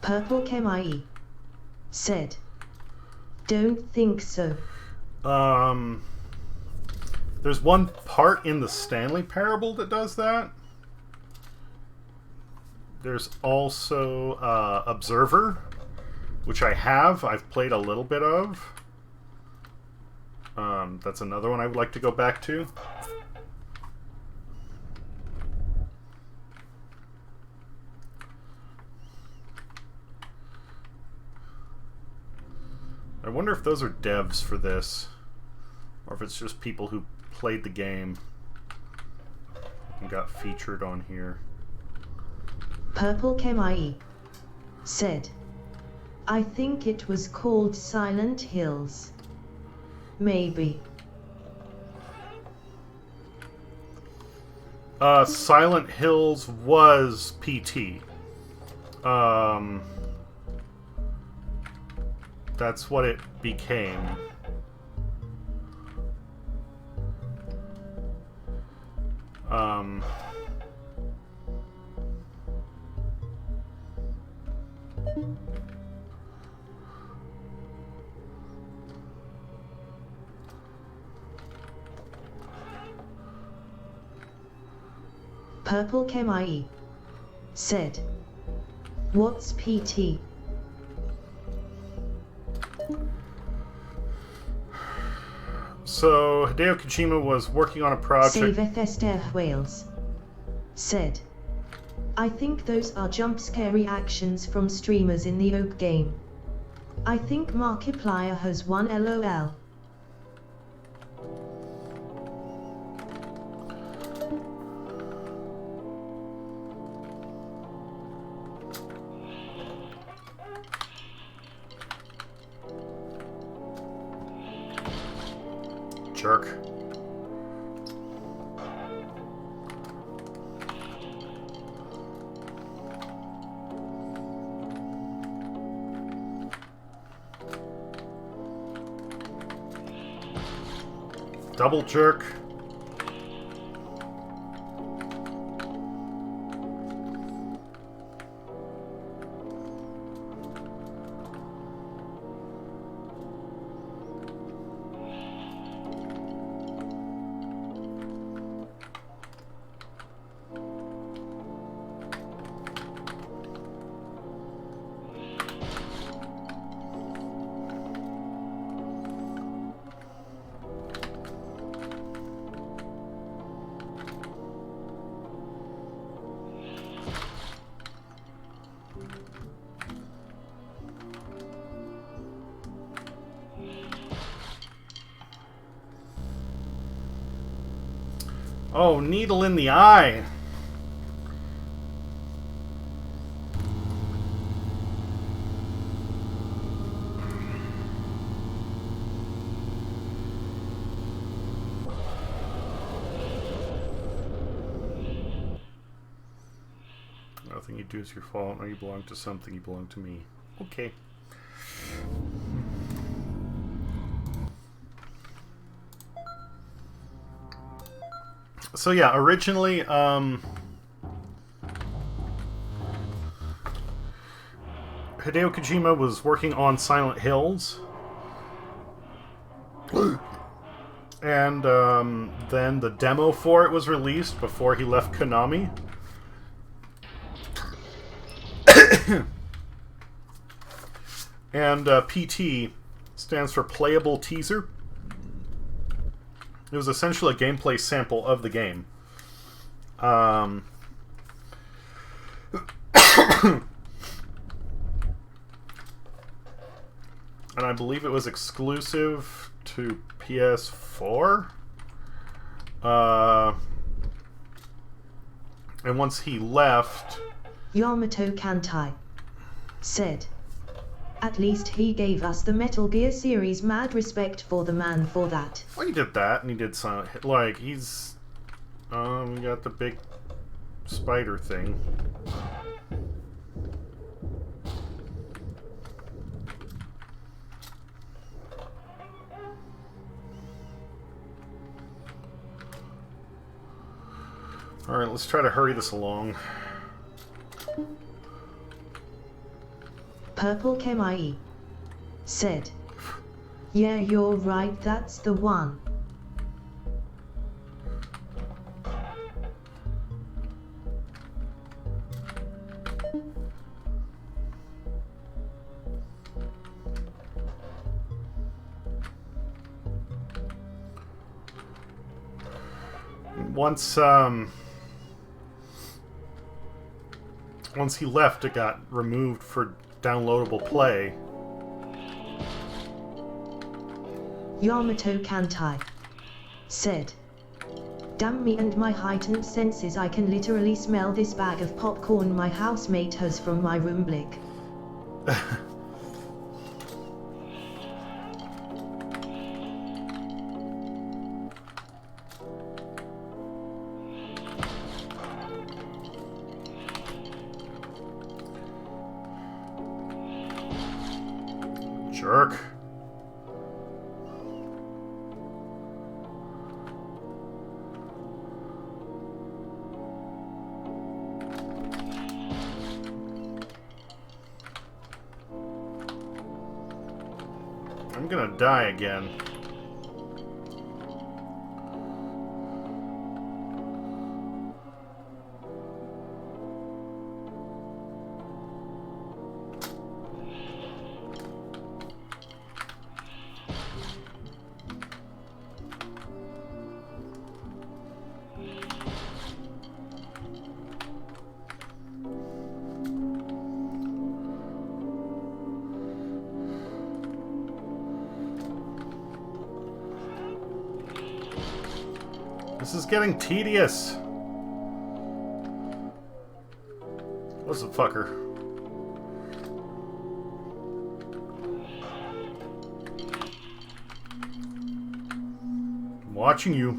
Purple Kemai said, "Don't think so." There's one part in the Stanley Parable that does that. There's also Observer, which I've played a little bit of. That's another one I would like to go back to. I wonder if those are devs for this, or if it's just people who played the game and got featured on here. Purple Chemie said, I think it was called Silent Hills. Maybe. Silent Hills was PT. That's what it became. Purple Chemie said, what's PT? So, Hideo Kojima was working on a project... Save Esther Wales said, I think those are jump scare reactions from streamers in the Oak game. I think Markiplier has one LOL. Jerk. Double jerk. Oh, needle in the eye. Nothing you do is your fault. No, you belong to something. You belong to me. Okay. So yeah, originally, Hideo Kojima was working on Silent Hills, and then the demo for it was released before he left Konami. And PT stands for Playable Teaser. It was essentially a gameplay sample of the game. And I believe it was exclusive to PS4. And once he left... Yamato Kantai said, at least he gave us the Metal Gear series. Mad respect for the man for that. Well, he did that, and he did some... Like, he's... got the big spider thing. Alright, let's try to hurry this along. Purple Chemie said, yeah, you're right, that's the one. Once he left, it got removed for downloadable play. Yamato Kantai said. Damn me and my heightened senses, I can literally smell this bag of popcorn my housemate has from my room blick. Jerk. I'm gonna die again. This is getting tedious. What's the fucker? I'm watching you.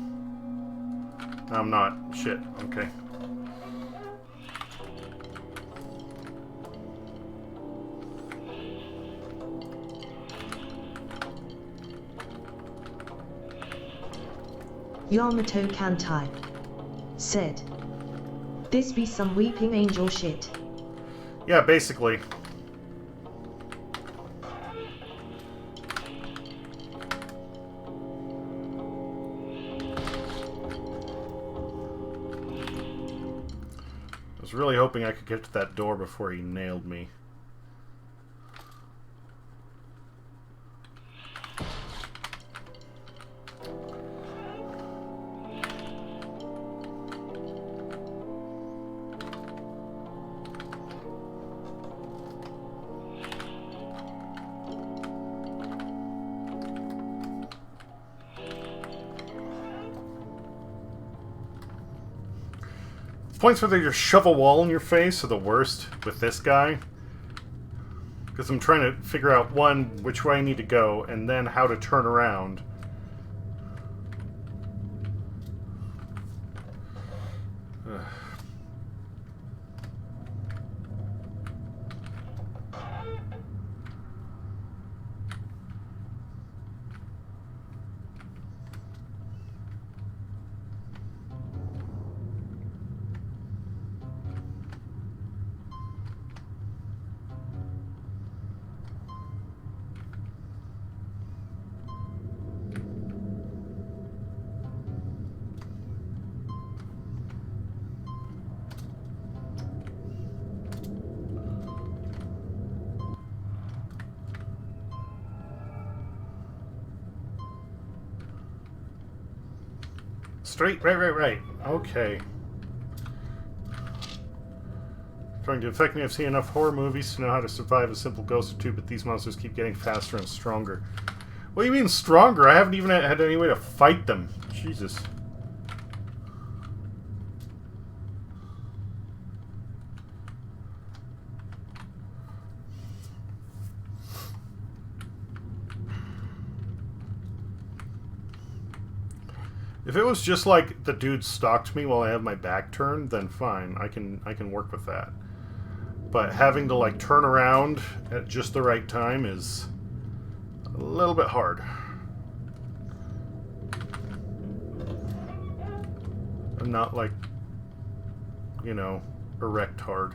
No, I'm not. Shit. Okay. Yamato Kantai said. This be some weeping angel shit. Yeah, basically. I was really hoping I could get to that door before he nailed me. Points where they just shove a wall in your face are the worst with this guy. Because I'm trying to figure out, one, which way I need to go, and then how to turn around. Ugh. Straight, right. Okay. Trying to affect me, I've seen enough horror movies to know how to survive a simple ghost or two, but these monsters keep getting faster and stronger. What do you mean stronger? I haven't even had any way to fight them. Jesus. If it was just like the dude stalked me while I have my back turned, then fine. I can work with that. But having to like turn around at just the right time is a little bit hard. I'm not like, you know, erect hard.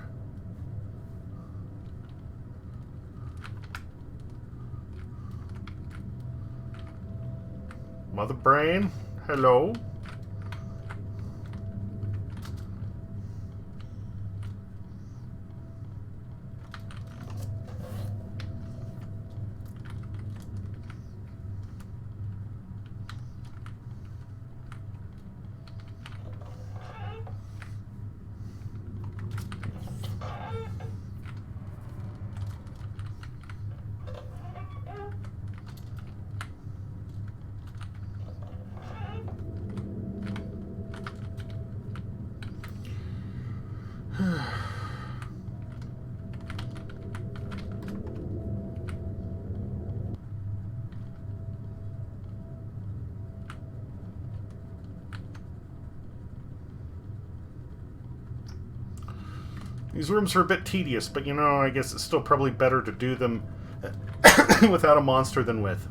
Mother brain? Hello? These rooms are a bit tedious, but you know, I guess it's still probably better to do them without a monster than with.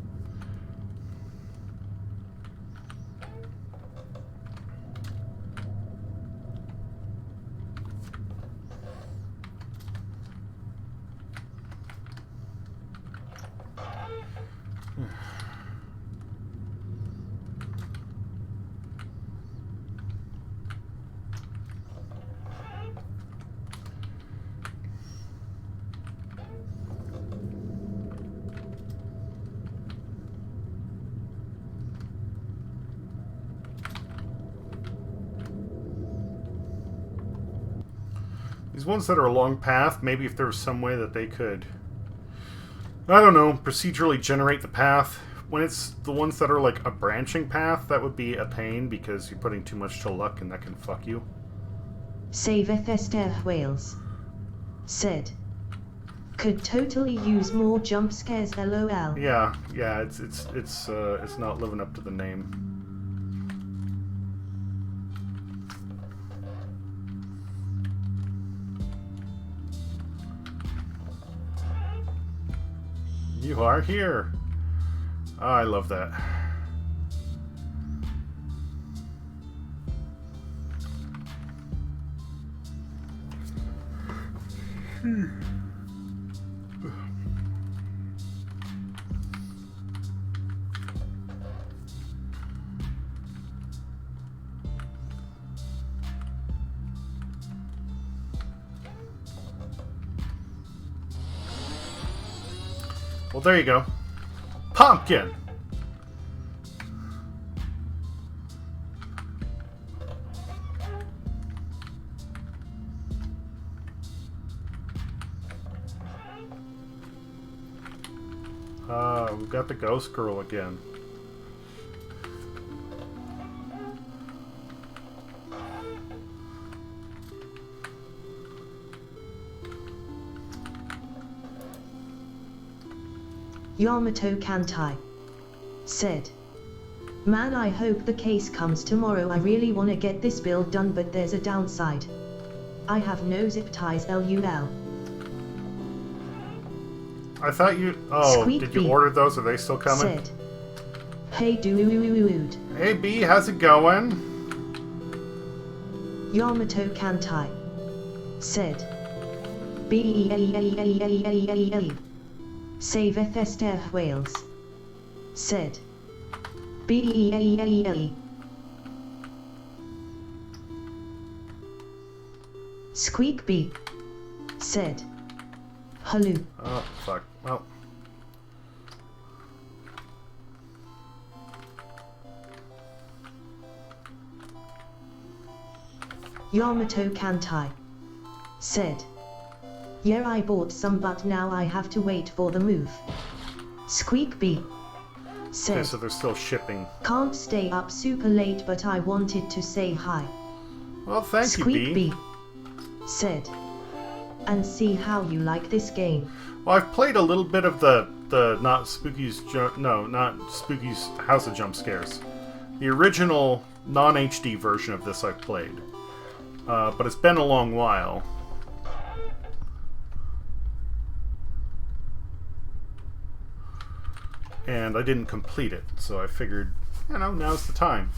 These ones that are a long path, maybe if there was some way that they could, I don't know, procedurally generate the path. When it's the ones that are like a branching path, that would be a pain because you're putting too much to luck and that can fuck you. Saveth Esther Wales said, could totally use more jump scares, lol. Yeah, it's not living up to the name. You are here. Oh, I love that. Well, there you go. Pumpkin! We've got the ghost girl again. Yamato Kantai said, man, I hope the case comes tomorrow. I really want to get this build done, but there's a downside. I have no zip ties, lol. I thought you... Oh, Squeak did you Bee order those? Are they still coming? said, hey dude. Hey, B, how's it going? Yamato Kantai said, Saveth Esther Wales said, Squeak Bee said, hello. Oh, fuck. Well... Yamato Kantai said, yeah, I bought some, but now I have to wait for the move. Squeak Bee said, Okay, so they're still shipping. can't stay up super late, but I wanted to say hi. Well, thank Squeak you, B. Bee said, and see how you like this game. Well, I've played a little bit of the not Spooky's House of Jump Scares. The original non-HD version of this I've played. But it's been a long while. And I didn't complete it, so I figured, you know, now's the time.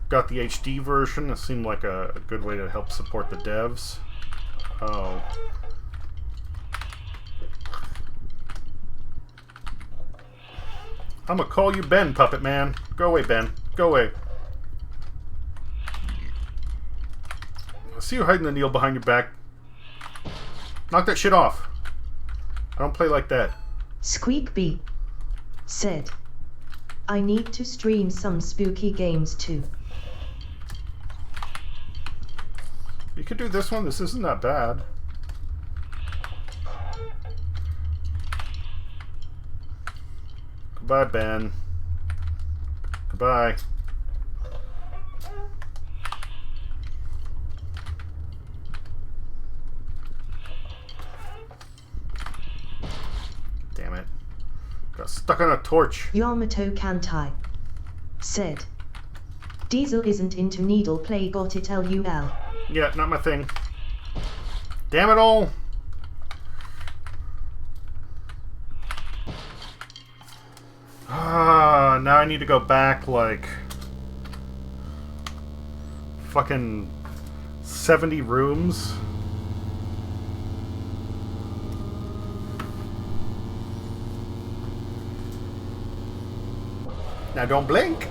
Got the HD version. It seemed like a good way to help support the devs. Oh. I'm gonna call you Ben, Puppet Man. Go away, Ben. Go away. I see you hiding the needle behind your back. Knock that shit off. I don't play like that. Squeak Bee said, I need to stream some spooky games too. You could do this one. This isn't that bad. Goodbye, Ben. Goodbye. Damn it. Got stuck on a torch. Yamato Kantai said, Diesel isn't into needle play, got it lul. Yeah, not my thing. Damn it all! Now I need to go back like fucking 70 rooms. Now don't blink.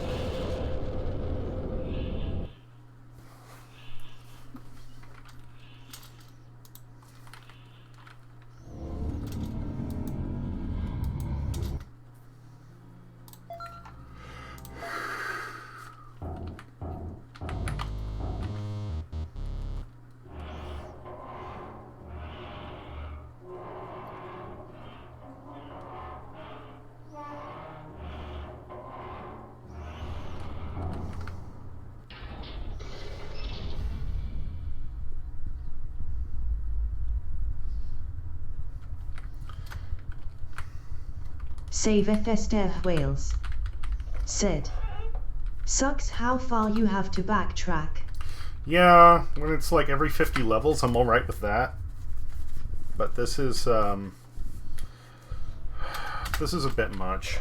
Save Esther Wales. Said. Sucks how far you have to backtrack. Yeah, when it's like every 50 levels, I'm alright with that. But this is a bit much.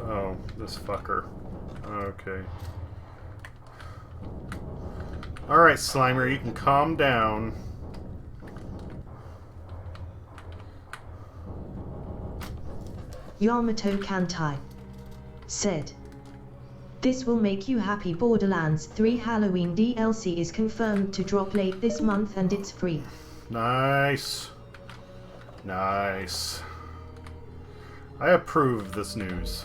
Oh, this fucker. Okay. Alright, Slimer, you can calm down. Yamato Kantai. Said. This will make you happy. Borderlands 3 Halloween DLC is confirmed to drop late this month and it's free. Nice. Nice. I approve this news.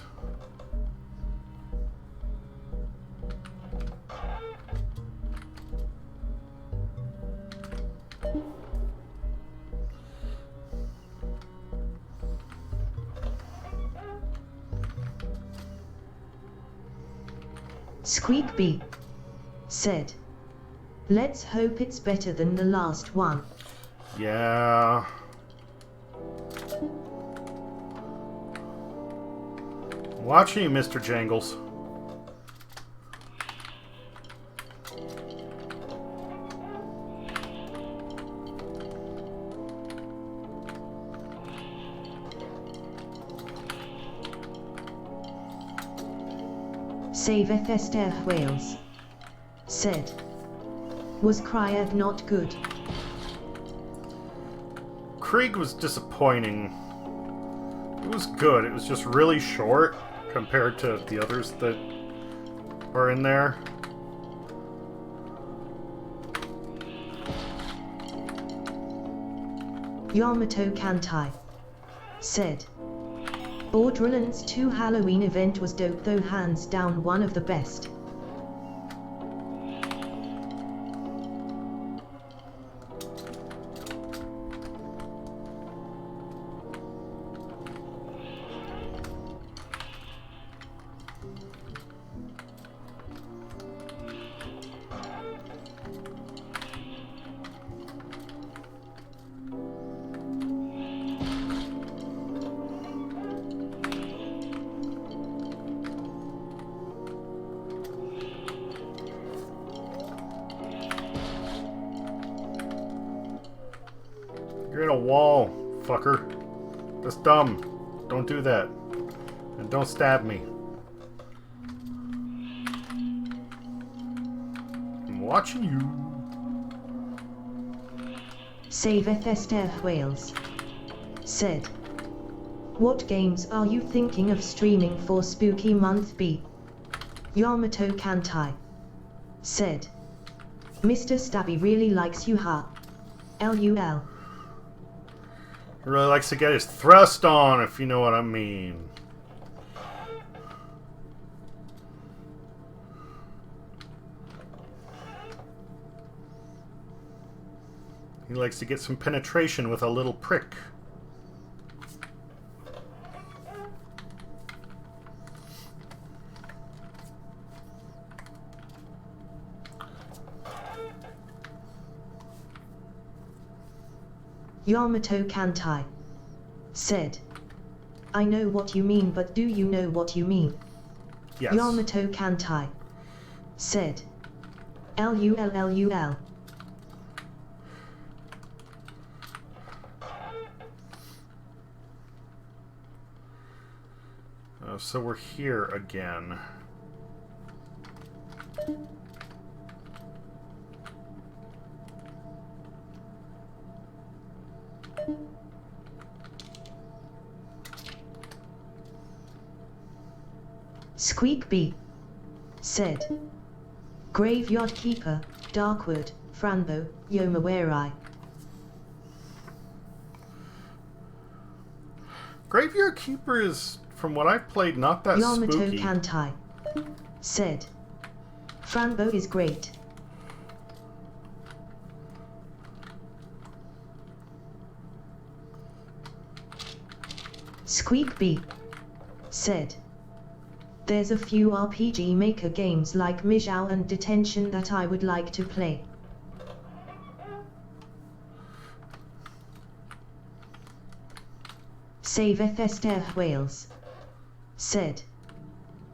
Squeak B. Said. Let's hope it's better than the last one. Yeah. Watching you, Mr. Jangles. Saveth Esther Wales. Said. Was Krieg not good? Krieg was disappointing. It was good, it was just really short compared to the others that are in there. Yamato Kantai. Said. Borderlands 2 Halloween event was dope though, hands down one of the best. You're in a wall, fucker. That's dumb. Don't do that. And don't stab me. I'm watching you. Saveth Esther Wales. Said. What games are you thinking of streaming for Spooky Month B? Yamato Kantai. Said. Mr. Stabby really likes you, huh? LUL. He really likes to get his thrust on, if you know what I mean. He likes to get some penetration with a little prick. Yamato Kantai said, I know what you mean, but do you know what you mean? Yes. Yamato Kantai said, LUL. So we're here again. Squeakbee said, Graveyard Keeper, Darkwood, Franbo, Yomawerai. Graveyard Keeper is, from what I've played, not that Yamato spooky. Kantai said, Franbo is great. Squeakbee said, there's a few RPG Maker games like Mijao and Detention that I would like to play. Saveth Esther Wales said,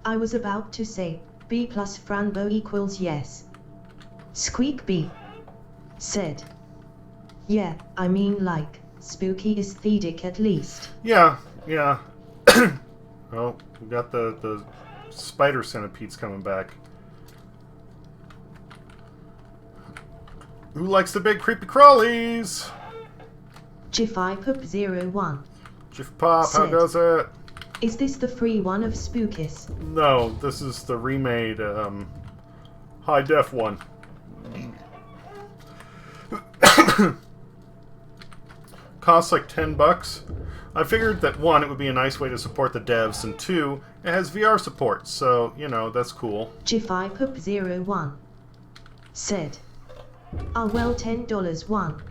I was about to say, B plus Franbo equals yes. Squeakbee said, yeah, I mean like, spooky aesthetic at least. Yeah. Oh, we got the spider centipedes coming back. Who likes the big creepy crawlies? Jifipop01 Jiff Pop, how Said. goes it? Is this the free one of Spookis? No, this is the remade high def one. Costs like $10. I figured that one, it would be a nice way to support the devs, and two, it has VR support, so you know that's cool. Jifipop01 said, ah well, $10 one.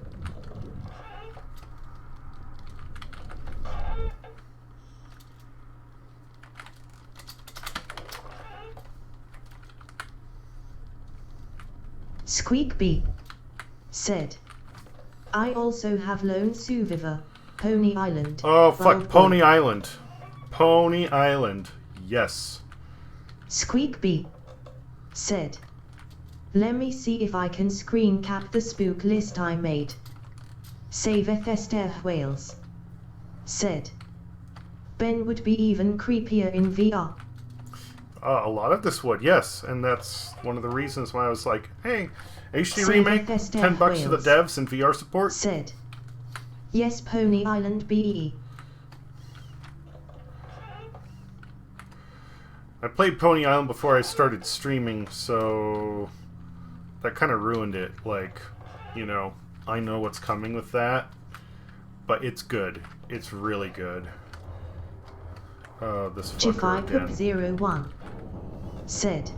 Squeakbee said, I also have Lone Survivor, Pony Island. Oh fuck, Wild Pony Boy. Island. Pony Island. Yes. Squeakbee said, let me see if I can screen cap the spook list I made. Saveth Esther Wales said, Ben would be even creepier in VR. A lot of this would, yes, and that's one of the reasons why I was like, hey, HD Save remake, Bethesda $10 for the Wales. devs and VR support. Said, yes, Pony Island BE. I played Pony Island before I started streaming, so that kind of ruined it. Like, you know, I know what's coming with that, but it's good. It's really good. This fucker again. Jifipop01 said,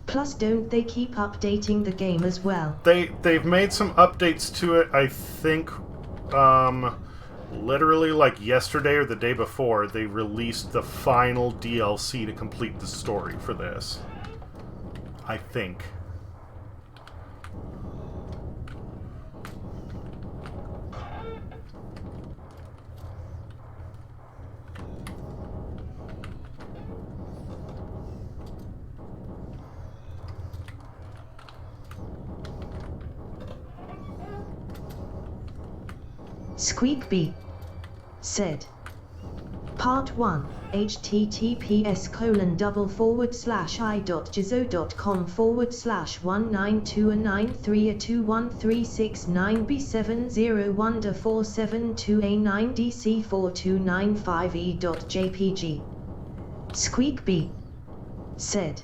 plus don't they keep updating the game as well? They've made some updates to it, I think, literally like yesterday or the day before, they released the final DLC to complete the story for this. I think. Squeakbee said, Part 1, https://.jizo.com/1929321369701472890C42995e.jpg. Said,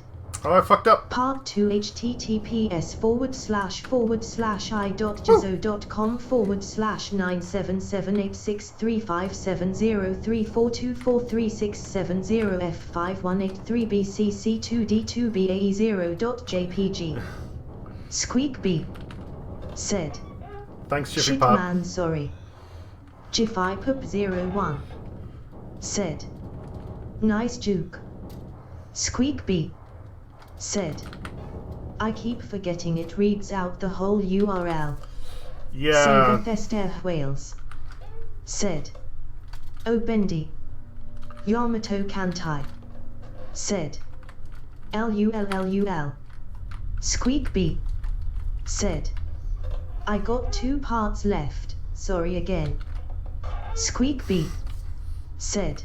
Oh, I fucked up. Part 2 https://forward/i.jizo.com/97786357034224367051930BCC2D2BAE0.jpg. Squeak B. Said. Thanks, Jiffy Shit Pop. man, sorry. Jiffypup01. Said. Nice juke. Squeak B. Said. I keep forgetting it reads out the whole URL. Yeah. Silverfester Wales. Said. Oh Bendy. Yamato Kantai. Said. LULLUL. Squeak B. Said. I got 2 parts left, sorry again. Squeak B. Said.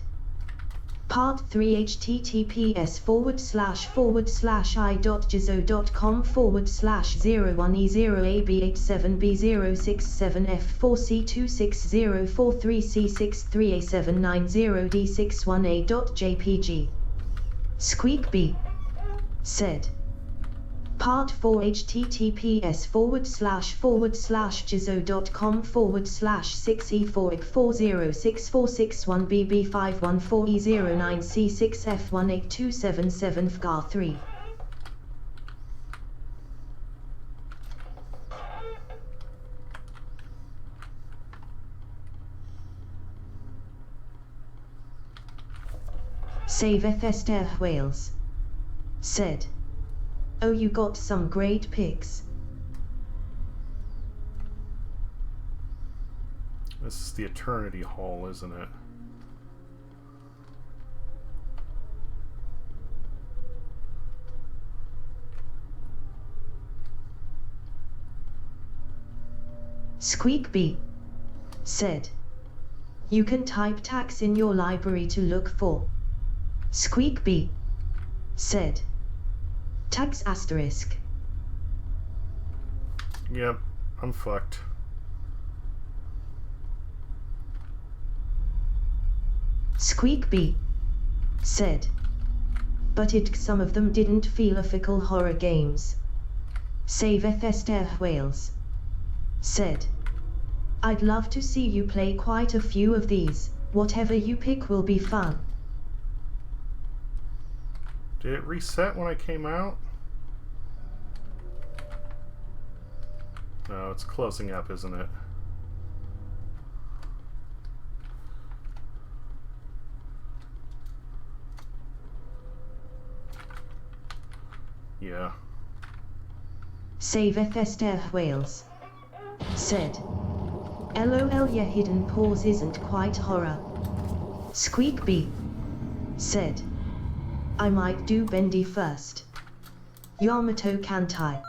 Part 3 https://forward/i.jizo.com/01E0AB87B0674C26043C63990D61A.jpg. Squeak B. Said. Part 4 https://jizo.com/6E4406464BB514E09C6F18277FGAR3. Save Esther Wales. Said. Oh, you got some great pics. This is the Eternity Hall, isn't it? Squeak B. Said. You can type tax in your library to look for. Squeak B. Said. Tax asterisk. Yep, I'm fucked. Squeak B. Said. But some of them didn't feel ethical horror games. Save Esther Wales. Said. I'd love to see you play quite a few of these, whatever you pick will be fun. Did it reset when I came out? No, it's closing up, isn't it? Yeah. Save Esther Wales. Said. LOL, your hidden pause isn't quite horror. Squeak B. Said. I might do Bendy first. Yamato Kantai.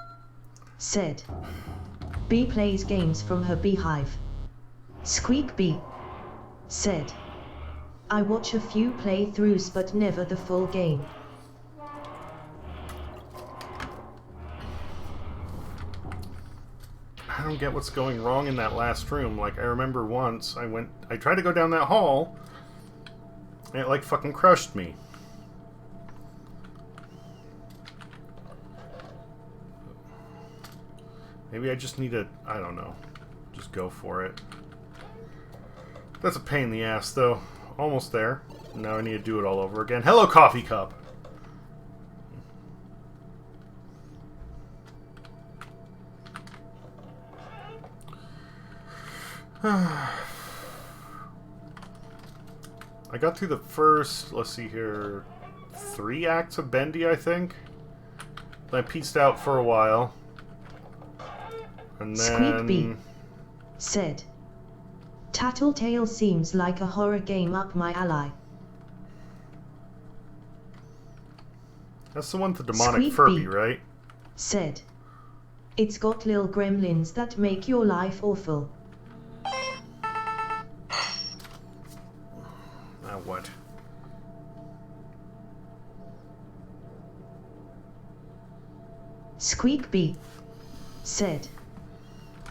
Said. B plays games from her beehive. Squeak B. Said. I watch a few playthroughs but never the full game. I don't get what's going wrong in that last room. Like, I remember once I tried to go down that hall, and it like fucking crushed me. Maybe I just need to, I don't know, just go for it. That's a pain in the ass, though. Almost there. Now I need to do it all over again. Hello, coffee cup! I got through the first, let's see here, 3 acts of Bendy, I think. Then I pieced out for a while. And then... Squeak B. Said. Tattletale seems like a horror game up my alley. That's the one with the demonic Squeak Furby, B. right? Said. It's got little gremlins that make your life awful. Now what? Squeak B. Said.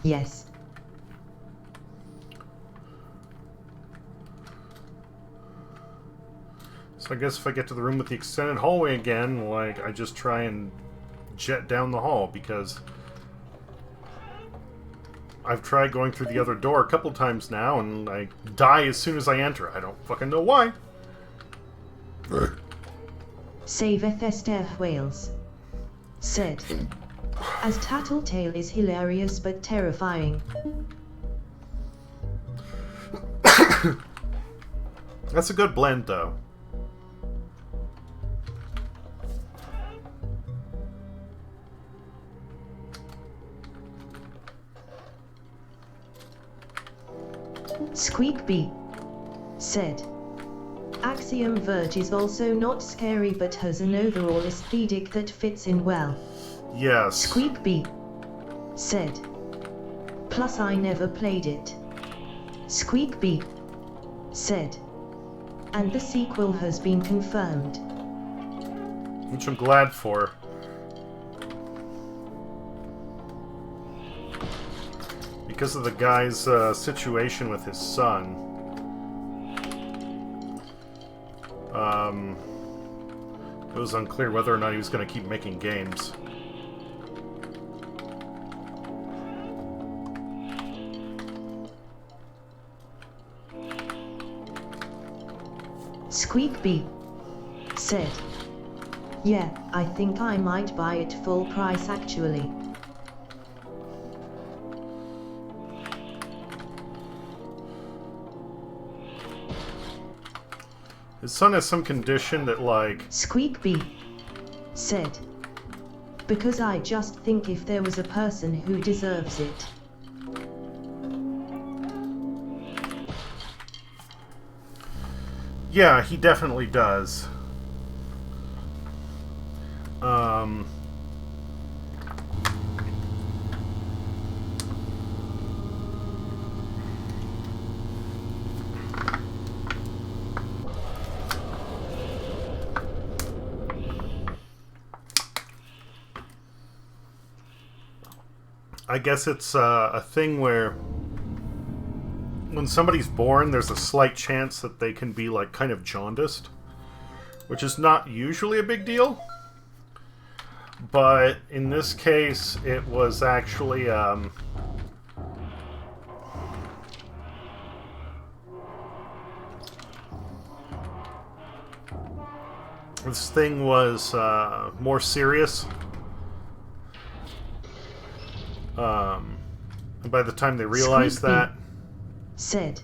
Yes. So I guess if I get to the room with the extended hallway again, like, I just try and jet down the hall, because I've tried going through the other door a couple times now, and I die as soon as I enter. I don't fucking know why. Saveth Esther Wales said, as Tattletale is hilarious but terrifying. That's a good blend, though. Squeakbee said, Axiom Verge is also not scary but has an overall aesthetic that fits in well. Yes. Squeakbee said, plus I never played it. Squeakbee said, and the sequel has been confirmed. Which I'm glad for. Because of the guy's situation with his son. It was unclear whether or not he was going to keep making games. Squeakbee said, yeah, I think I might buy it full price actually. His son has some condition that, like... Squeakbee said, because I just think if there was a person who deserves it. Yeah, he definitely does. I guess it's a thing where when somebody's born, there's a slight chance that they can be, like, kind of jaundiced, which is not usually a big deal. But in this case, it was actually, this thing was more serious. And by the time they realized Squeakbee that... said,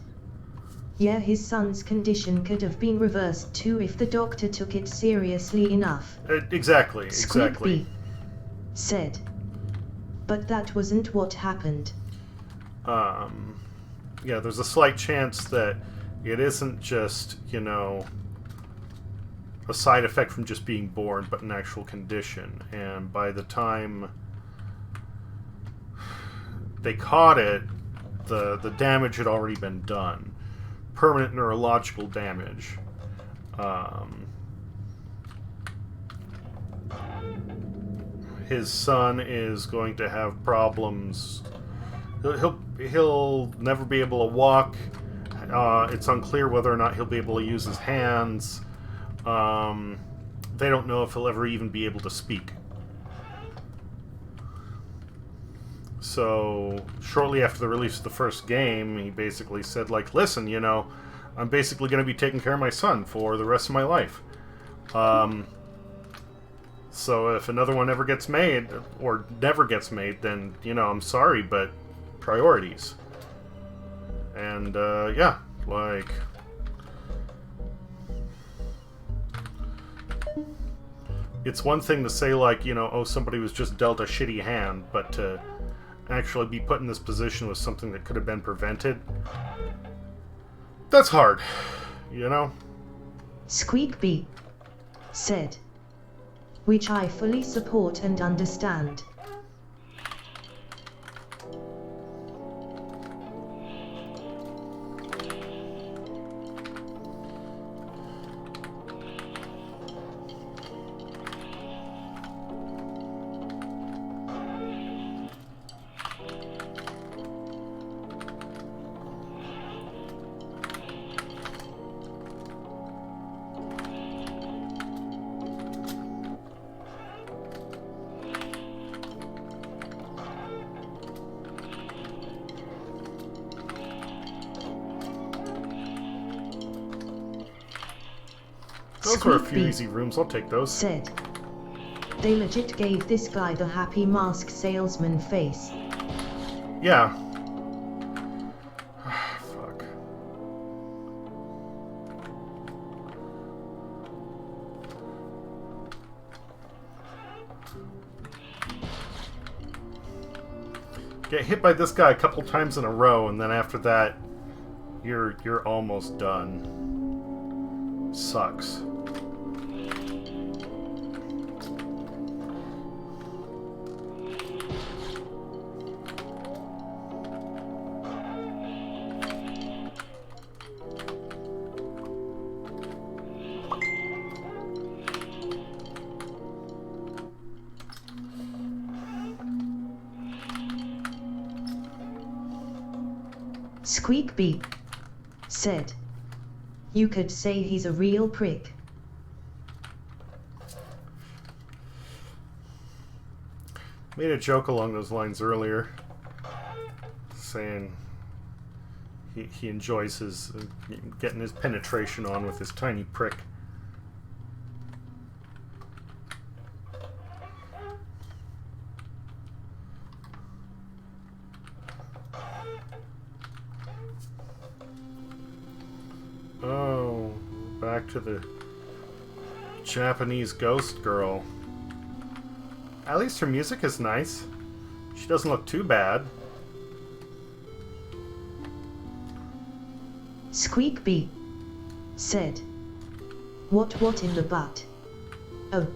yeah, his son's condition could have been reversed too if the doctor took it seriously enough. Exactly. Squeakbee said, but that wasn't what happened. Yeah, there's a slight chance that it isn't just, you know, a side effect from just being born, but an actual condition. And by the time they caught it, the damage had already been done. Permanent neurological damage. His son is going to have problems. He'll never be able to walk. It's unclear whether or not he'll be able to use his hands. They don't know if he'll ever even be able to speak. So, shortly after the release of the first game, he basically said, like, listen, you know, I'm basically going to be taking care of my son for the rest of my life. So if another one ever gets made, or never gets made, then, you know, I'm sorry, but priorities. And, yeah, like... It's one thing to say, like, you know, oh, somebody was just dealt a shitty hand, but to actually be put in this position with something that could have been prevented, that's hard, you know? Squeakbee said, which I fully support and understand. Those were a Squeak few beep. easy rooms. I'll take those. Said. They legit gave this guy the happy mask salesman face. Yeah. Fuck. Get hit by this guy a couple times in a row, and then after that, you're almost done. Sucks. Squeak beep. Said. You could say he's a real prick. Made a joke along those lines earlier, saying he enjoys his getting his penetration on with his tiny prick. Oh, back to the Japanese ghost girl. At least her music is nice. She doesn't look too bad. Squeak beep. Said. What in the butt? Oh.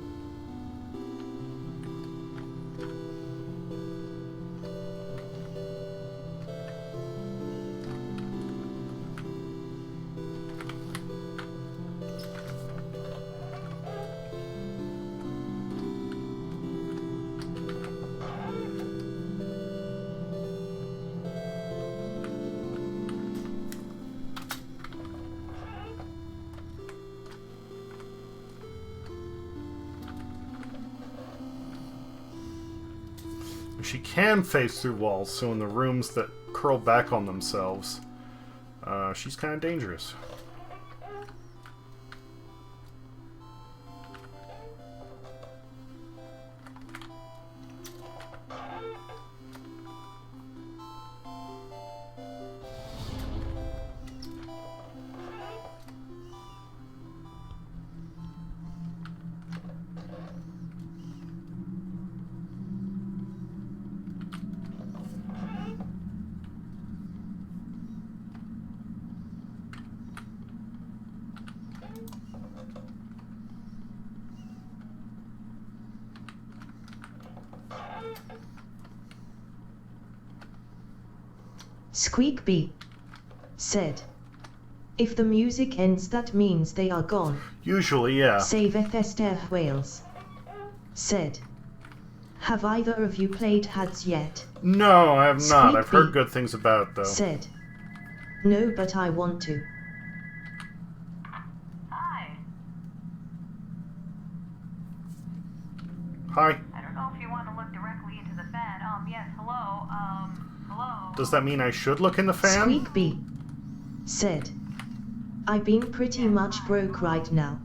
She can face through walls, so in the rooms that curl back on themselves, she's kind of dangerous. Squeak beep. Said. If the music ends, that means they are gone. Usually, yeah. Save Esther Wales. Said. Have either of you played Hades yet? No, I have not. Squeak I've heard beep. good things about it, though. Said. No, but I want to. Hi. Hi. I don't know if you want to look directly into the fan. Yes, hello. Hello. Does that mean I should look in the fan? Squeak beep. Said. I've been pretty much broke right now.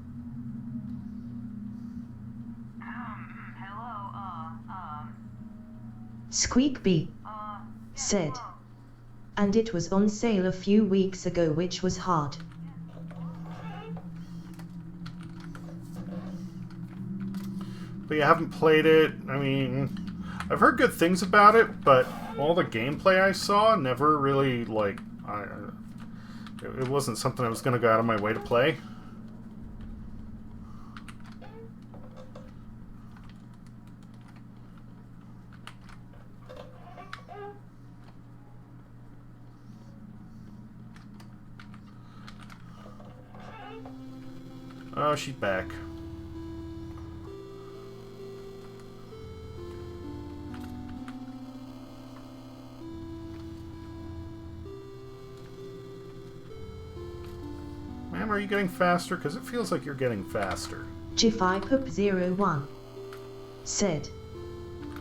Hello, Squeak beep. yeah, Said. hello. And it was on sale a few weeks ago, which was hard. But you haven't played it. I mean, I've heard good things about it, but all the gameplay I saw never really, like, it wasn't something I was going to go out of my way to play. Oh, she's back. Ma'am, are you getting faster? Because it feels like you're getting faster. Jifipop01. Said.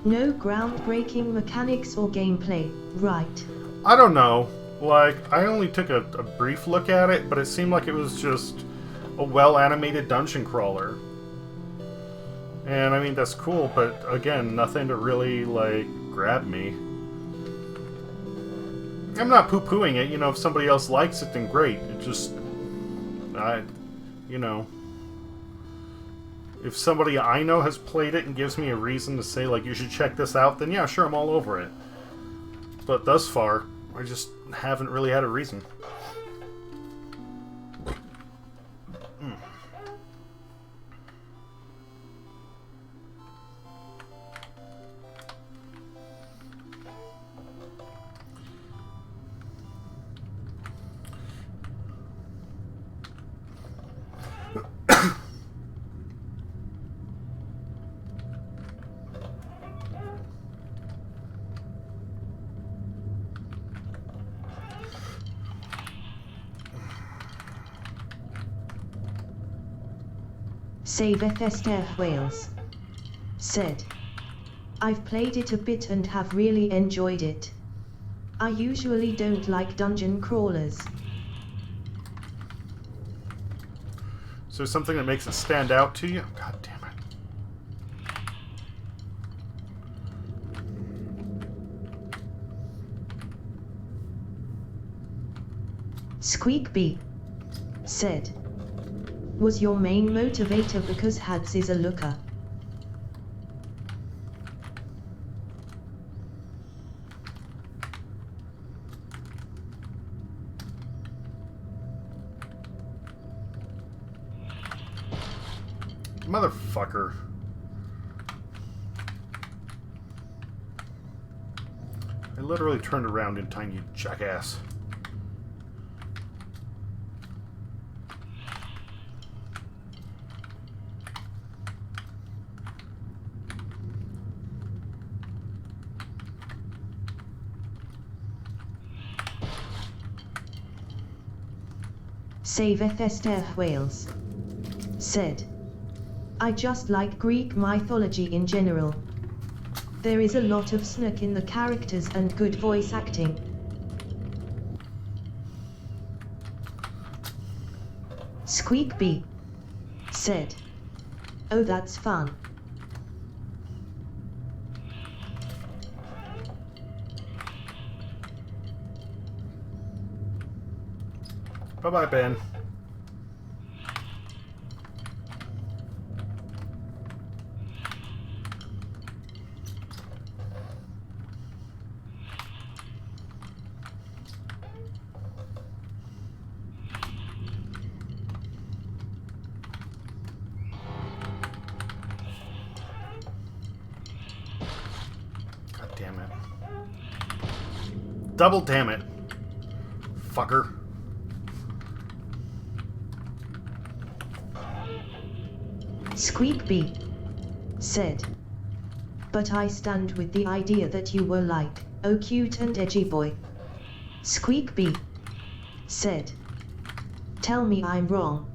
No groundbreaking mechanics or gameplay, right? I don't know. Like, I only took a brief look at it, but it seemed like it was just a well-animated dungeon crawler. And I mean, that's cool, but again, nothing to really, like, grab me. I'm not poo-pooing it, you know, if somebody else likes it, then great. It just... you know... If somebody I know has played it and gives me a reason to say, like, you should check this out, then yeah, sure, I'm all over it. But thus far, I just haven't really had a reason. Saveth Esther Wales said, I've played it a bit and have really enjoyed it. I usually don't like dungeon crawlers. So something that makes it stand out to you? God damn it. Squeakbee said, was your main motivator because Hads is a looker? Motherfucker. I literally turned around in time, you jackass. Saveth Esther Wales said, I just like Greek mythology in general. There is a lot of snark in the characters and good voice acting. Squeakbee said, oh, that's fun. Bye-bye, Ben. God damn it. Double damn it. Fucker. Squeakbee said, but I stand with the idea that you were like, oh cute and edgy boy. Squeakbee said, tell me I'm wrong.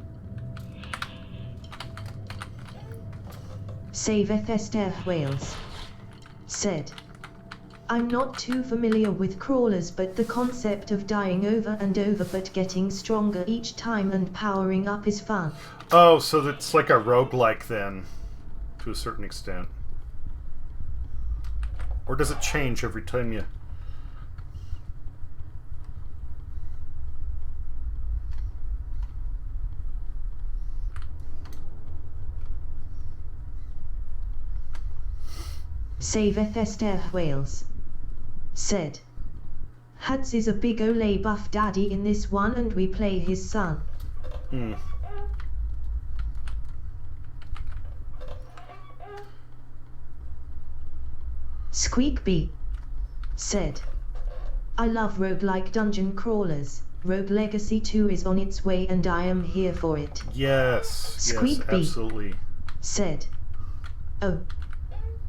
Saveth Esther Wales said, I'm not too familiar with crawlers, but the concept of dying over and over but getting stronger each time and powering up is fun. Oh, so it's like a roguelike then, to a certain extent. Or does it change every time you... Saveth Esther Wales said, Hads is a big ole buff daddy in this one and we play his son. Squeakbee said, I love roguelike dungeon crawlers. Rogue Legacy 2 is on its way and I am here for it. Yes, Squeakbee yes, absolutely. Said, oh.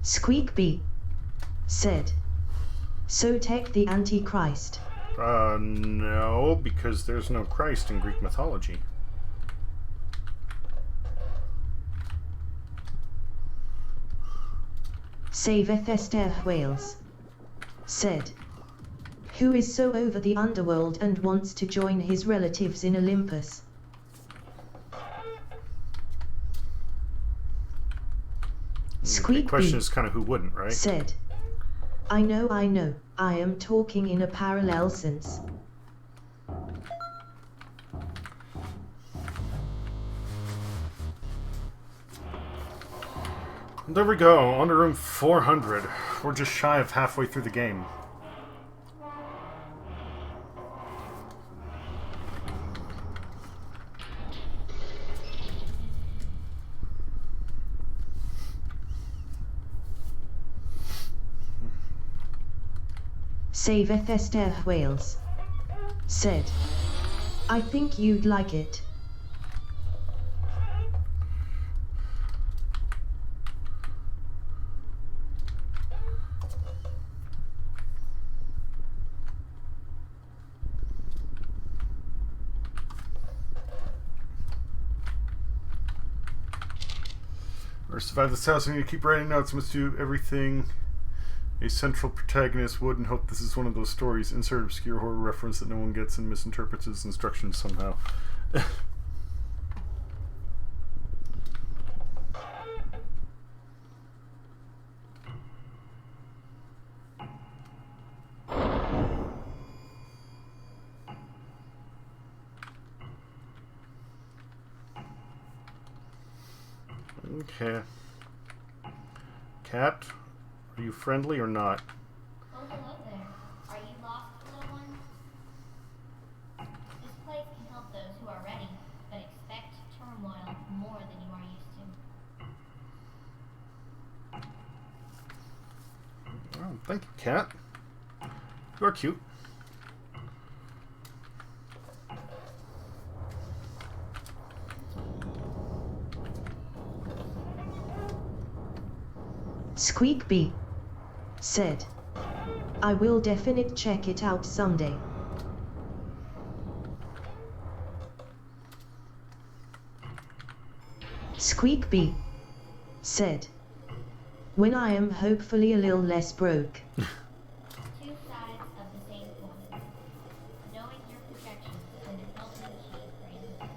Squeakbee said, so take the Antichrist. No, because there's no Christ in Greek mythology. Saveth Esther Wales said, who is so over the underworld and wants to join his relatives in Olympus. The Squeak question Bee is kind of who wouldn't, right? said, I know, I am talking in a parallel sense. There we go, on to room 400. We're just shy of halfway through the game. Save Esther Wales said, I think you'd like it. Or survive this house, I need to keep writing notes. Must do everything a central protagonist would, and hope this is one of those stories. Insert obscure horror reference that no one gets and misinterprets his instructions somehow. Okay. Cat, are you friendly or not? Oh, hello there. Are you lost, little one? This place can help those who are ready, but expect turmoil more than you are used to. Oh, thank you, Cat. You are cute. Squeak Bee said, I will definitely check it out someday. Squeak Bee said, when I am hopefully a little less broke. Two sides of the same coin. Knowing your projections can help you achieve greatness.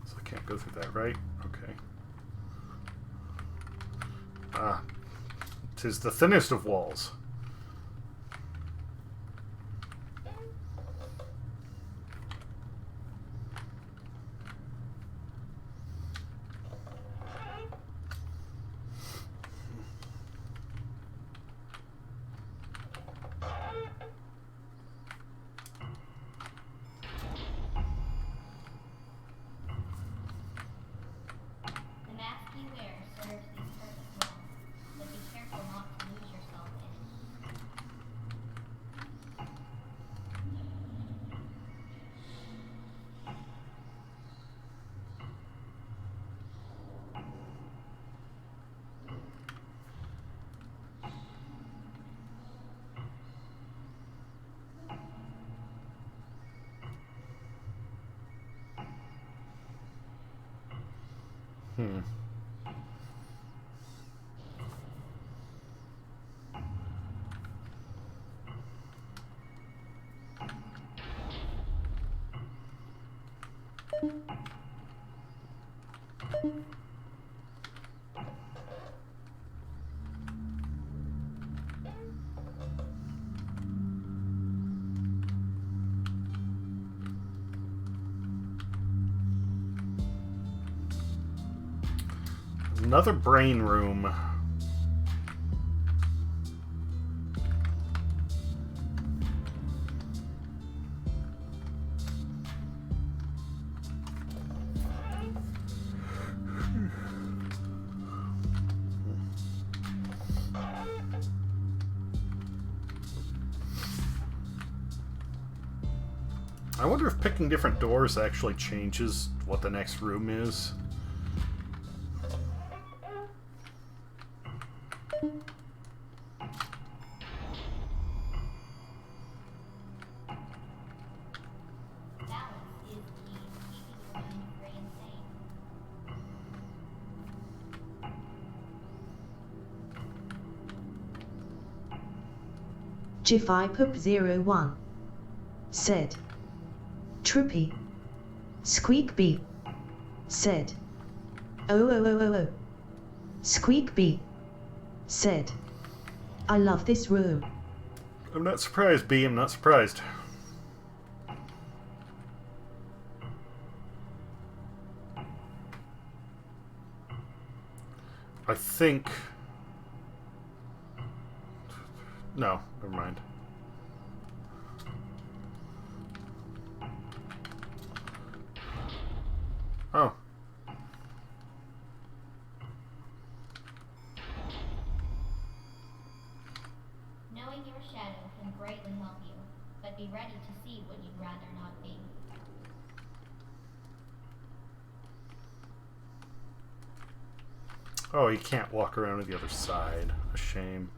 So I can't go through that, right? Okay. Ah. 'Tis the thinnest of walls. The mask you wear serves these purposes well, but be careful not to lose yourself in it. Hmm. Another brain room. I wonder if picking different doors actually changes what the next room is. Balance is key to keeping your mind free and sane. Jiffy-Pup01 said. Trippy. Squeakbee said. Oh. Squeakbee said. I love this room. I'm not surprised, B. I'm not surprised. I think... No, never mind. Oh. Knowing your shadow can greatly help you, but be ready to see what you'd rather not be. Oh, he can't walk around to the other side. A shame.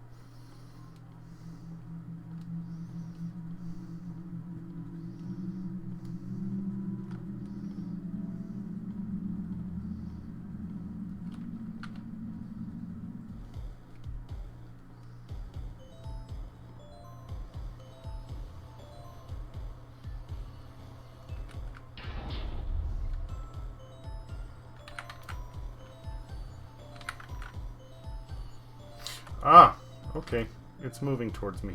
Ah, okay. It's moving towards me.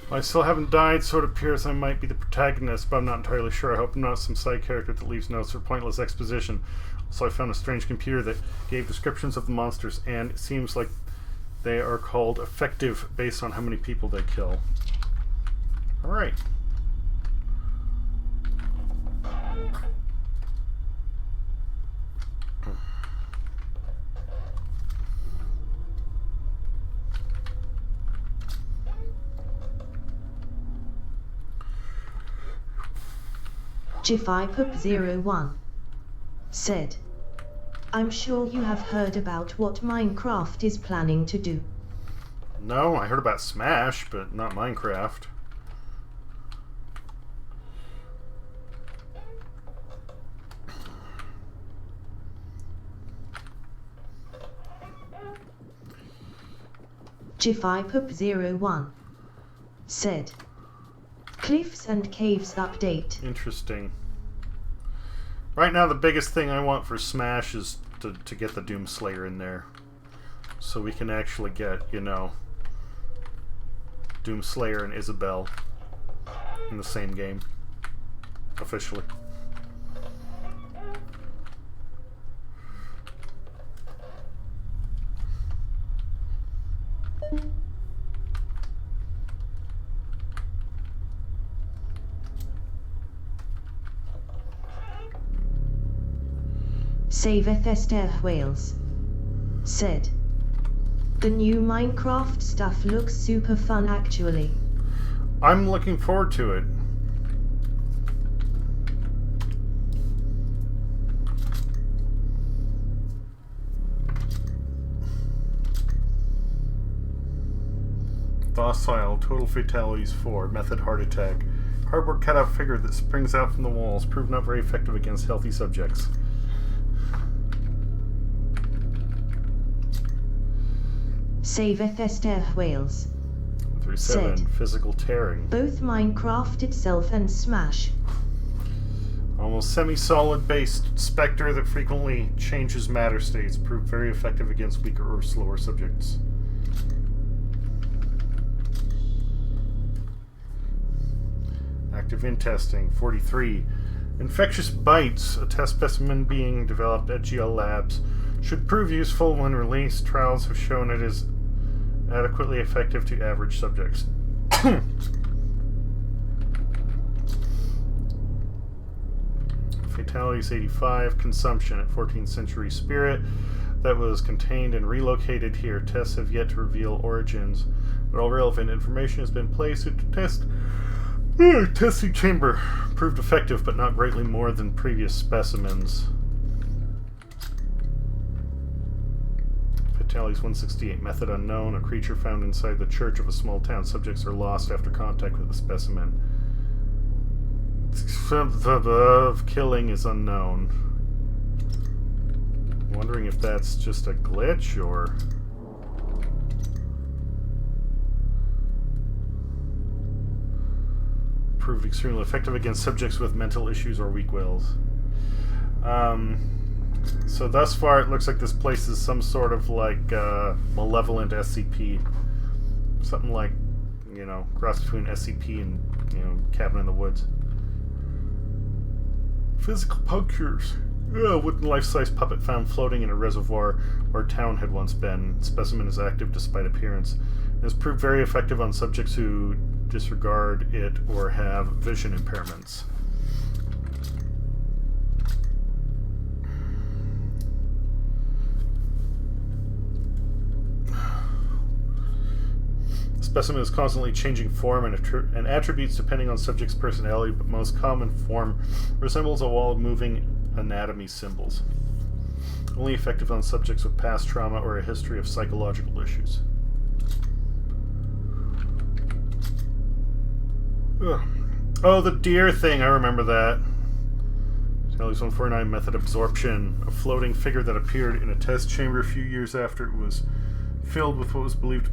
I still haven't died, so it appears I might be the protagonist, but I'm not entirely sure. I hope I'm not some side character that leaves notes for pointless exposition. Also, I found a strange computer that gave descriptions of the monsters, and it seems like they are called effective based on how many people they kill. Alright. Jiffy-Pup01 said. I'm sure you have heard about what Minecraft is planning to do. No, I heard about Smash, but not Minecraft. Jiffy-Pup01 said. Cliffs and Caves update. Interesting. Right now, the biggest thing I want for Smash is to get the Doomslayer in there. So we can actually get, you know, Doomslayer and Isabelle in the same game. Officially. Saveth Esther Wales said. The new Minecraft stuff looks super fun actually. I'm looking forward to it. Docile, total fatalities 4, method heart attack. Cardboard cutout figure that springs out from the walls, proved not very effective against healthy subjects. Save Esther Wales. 37, Said. physical tearing. Both Minecraft itself and Smash. Almost semi-solid based specter that frequently changes matter states, proved very effective against weaker or slower subjects. Active in testing. 43. Infectious bites, a test specimen being developed at GL Labs, should prove useful when released. Trials have shown it is adequately effective to average subjects. Fatalities 85. Consumption at 14th century spirit that was contained and relocated here. Tests have yet to reveal origins, but all relevant information has been placed into testing chamber. Proved effective, but not greatly more than previous specimens. Fatalities 168. Method unknown. A creature found inside the church of a small town. Subjects are lost after contact with the specimen. Of killing is unknown. Wondering if that's just a glitch or... Proved extremely effective against subjects with mental issues or weak wills. So thus far it looks like this place is some sort of like malevolent SCP. Something like, you know, cross between SCP and, you know, Cabin in the Woods. Physical punctures. A wooden life-size puppet found floating in a reservoir where a town had once been. Specimen is active despite appearance. It has proved very effective on subjects who disregard it or have vision impairments. The specimen is constantly changing form and attributes depending on subject's personality, but most common form resembles a wall of moving anatomy symbols. Only effective on subjects with past trauma or a history of psychological issues. Ugh. Oh, the deer thing, I remember that. Tallies 149, method absorption. A floating figure that appeared in a test chamber a few years after it was filled with what was believed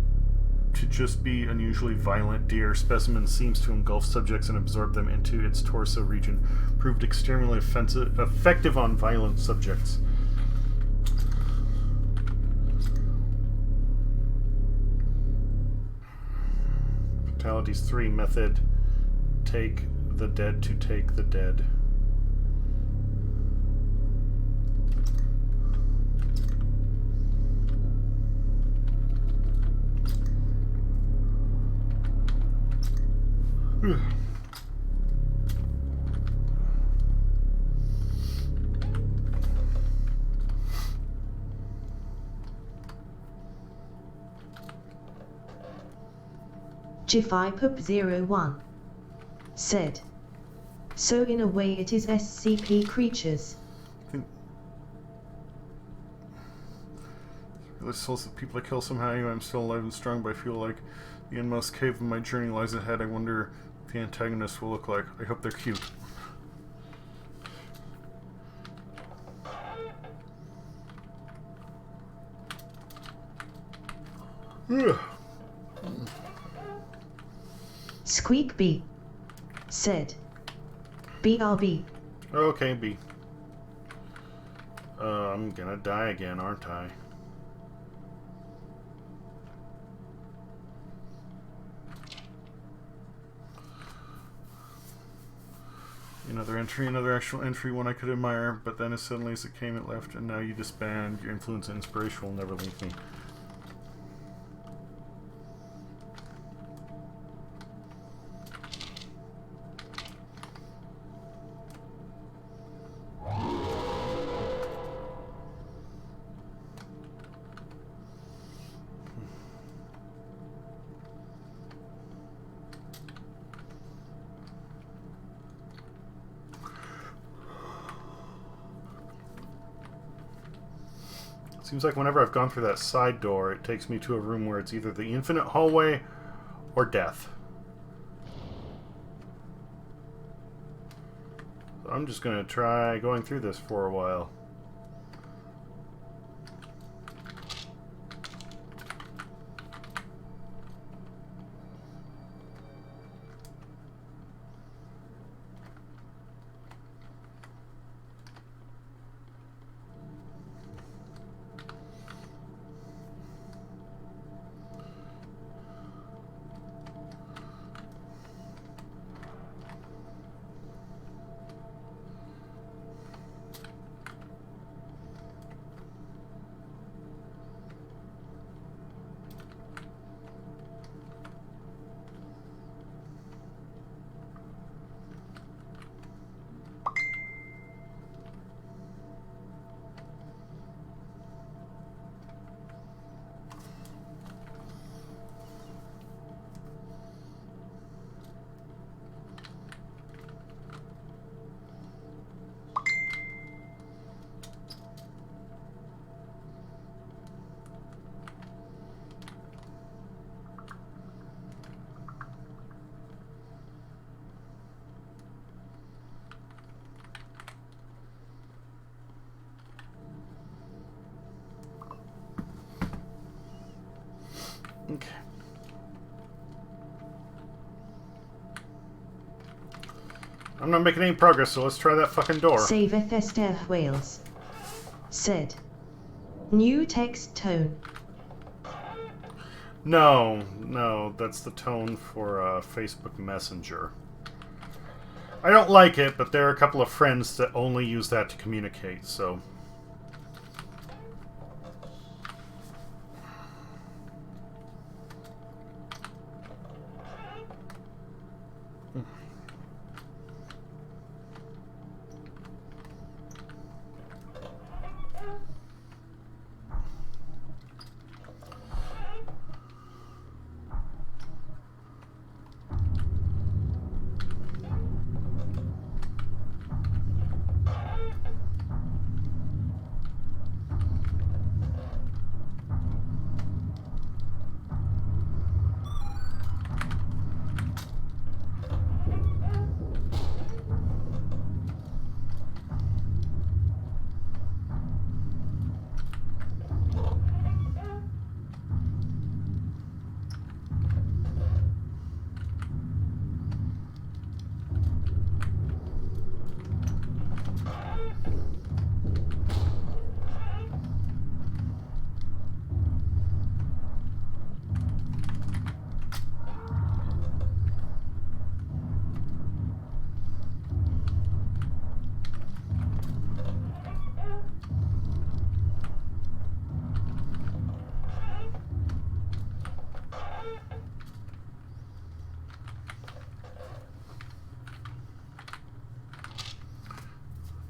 to just be unusually violent deer. Specimen seems to engulf subjects and absorb them into its torso region. Proved extremely effective on violent subjects. Fatalities 3, method take the dead to take the dead. Ugh. Jifipop01 said. So in a way it is SCP creatures. This souls of people I kill somehow. Anyway, I'm still alive and strong, but I feel like the inmost cave of my journey lies ahead. I wonder what the antagonists will look like. I hope they're cute. Ugh. Squeak B said. BRB. Okay, B. I'm gonna die again, aren't I? Another entry, another actual entry, one I could admire, but then as suddenly as it came, it left, and now you disband. Your influence and inspiration will never leave me. Seems like whenever I've gone through that side door, it takes me to a room where it's either the infinite hallway or death. So I'm just going to try going through this for a while. Okay. I'm not making any progress, so let's try that fucking door. Saveth Esther Wales. Said. New text tone. No, that's the tone for Facebook Messenger. I don't like it, but there are a couple of friends that only use that to communicate, so...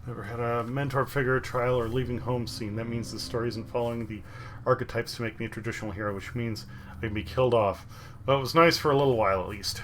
Never had a mentor figure, trial, or leaving home scene. That means the story isn't following the archetypes to make me a traditional hero, which means I can be killed off. Well, it was nice for a little while, at least.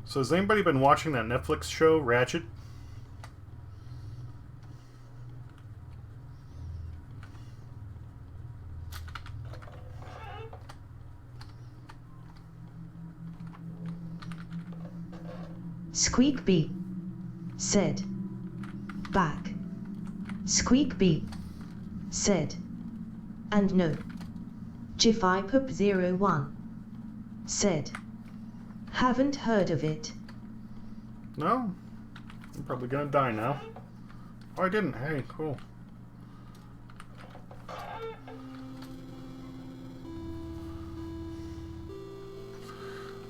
So has anybody been watching that Netflix show, Ratchet? Squeak beep. Said. Back. Squeak beep. Said. And no. Jifipop01. Said. Haven't heard of it. No? I'm probably gonna die now. Oh, I didn't. Hey, cool.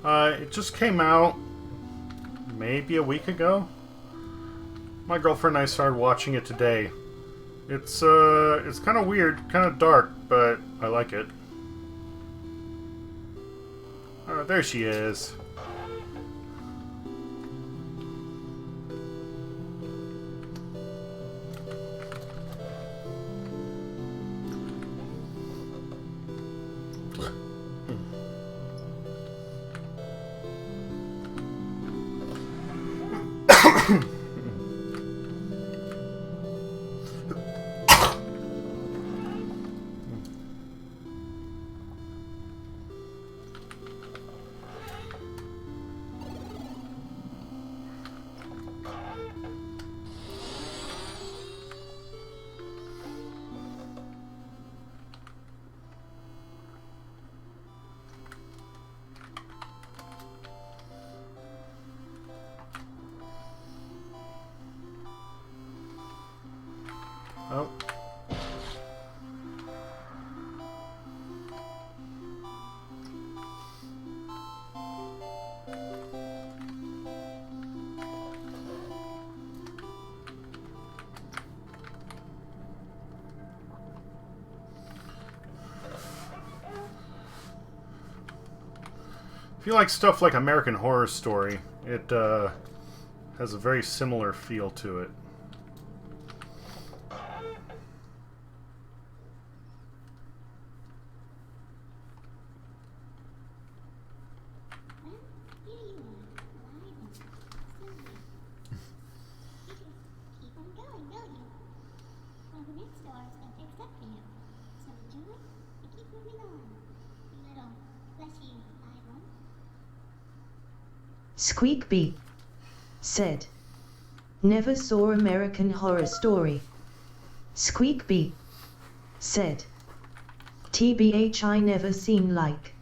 It just came out maybe a week ago. My girlfriend and I started watching it today. It's kind of weird, kind of dark, but I like it. Oh, there she is. Oh. If you like stuff like American Horror Story, it has a very similar feel to it. Squeak beep. Said. Never saw American Horror Story. Squeak beep. Said. TBH I never seen like.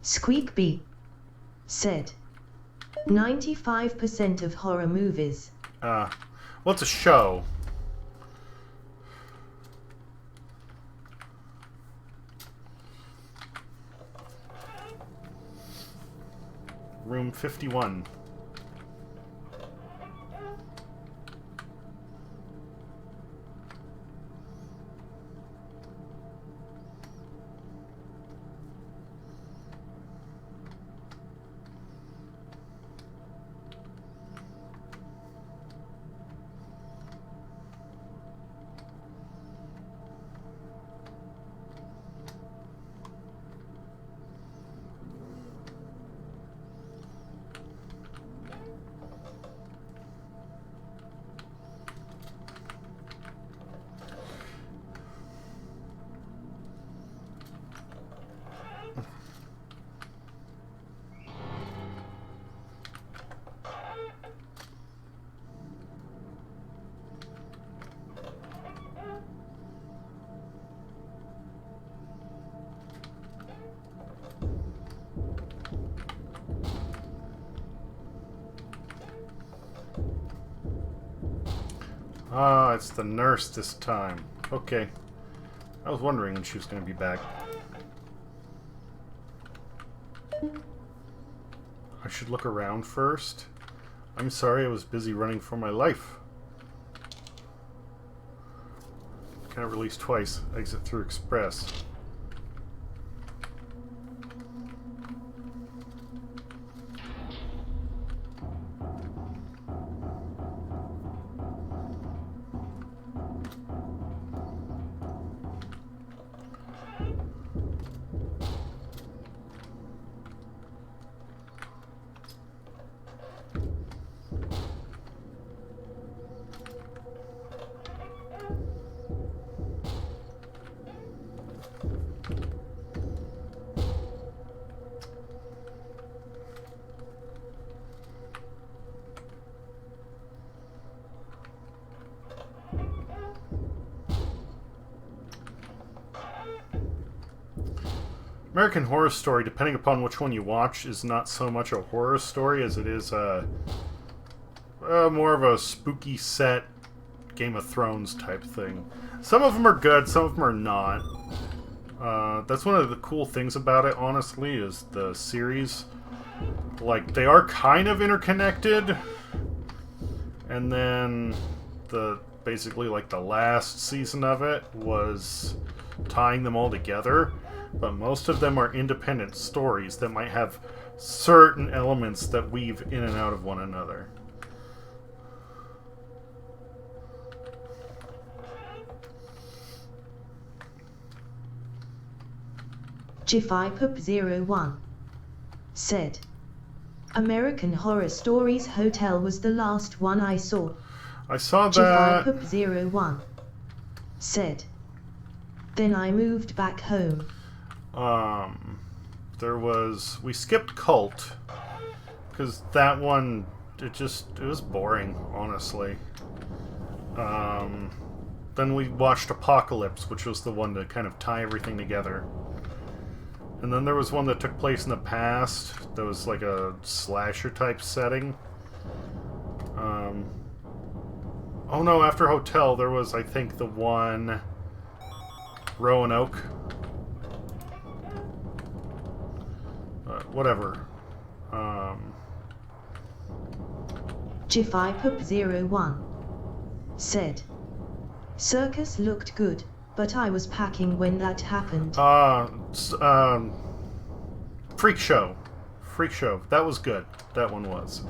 Squeak beep. Said. 95% of horror movies. Well, it's a show. Room 51. Ah, it's the nurse this time. Okay. I was wondering when she was going to be back. I should look around first. I'm sorry, I was busy running for my life. Can't release twice. Exit through Express. American Horror Story, depending upon which one you watch, is not so much a horror story as it is more of a spooky set Game of Thrones type thing. Some of them are good, some of them are not. That's one of the cool things about it, honestly, is the series. Like, they are kind of interconnected. And then basically like the last season of it was tying them all together. But most of them are independent stories that might have certain elements that weave in and out of one another. Jifipop01 said, American Horror Stories Hotel was the last one I saw. I saw that. Jifipop01 said, then I moved back home. We skipped Cult, because that one, it was boring, honestly. Then we watched Apocalypse, which was the one to kind of tie everything together. And then there was one that took place in the past, that was like a slasher type setting. Oh no, after Hotel, there was, I think, the one Roanoke. Whatever. Jifipop01 said, Circus looked good, but I was packing when that happened. Freak Show. Freak Show. That was good. That one was.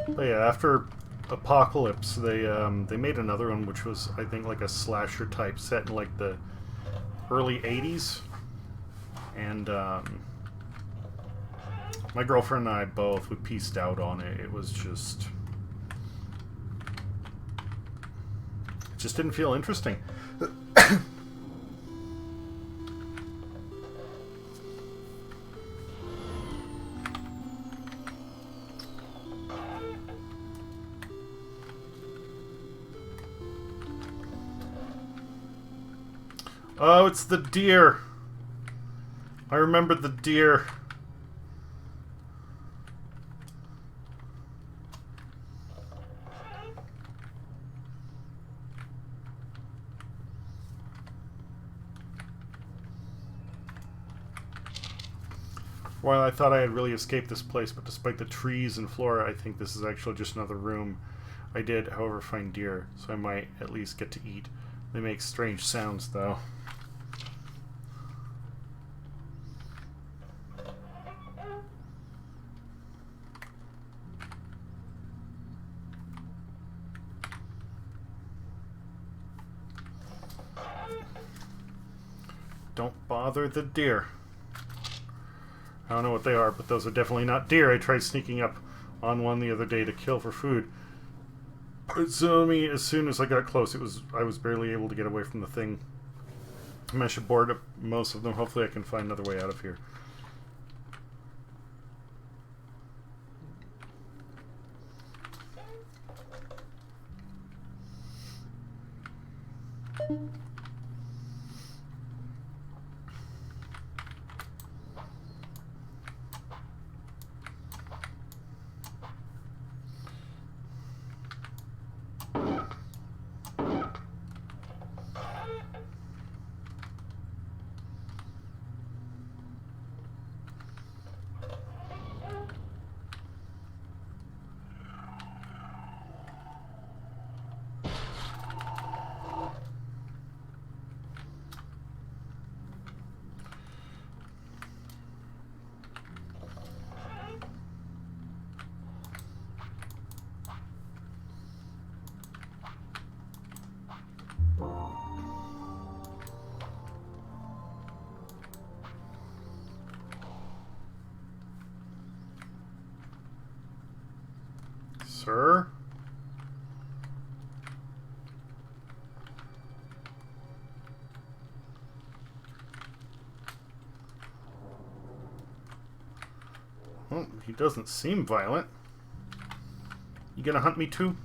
But yeah, after Apocalypse, they made another one, which was, I think, like a slasher type set in like the early '80s, and my girlfriend and I both, we pieced out on it. It was just didn't feel interesting. Oh, it's the deer. I remember the deer. While I thought I had really escaped this place, but despite the trees and flora, I think this is actually just another room. I did, however, find deer, so I might at least get to eat. They make strange sounds, though. Don't bother the deer. I don't know what they are, but those are definitely not deer. I tried sneaking up on one the other day to kill for food. So as soon as I got close, I was barely able to get away from the thing. I managed to board up most of them. Hopefully I can find another way out of here. Sir? Well, he doesn't seem violent. You gonna hunt me too?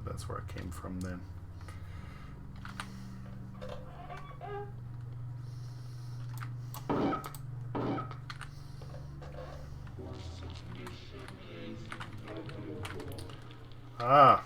That's where I came from then. Ah.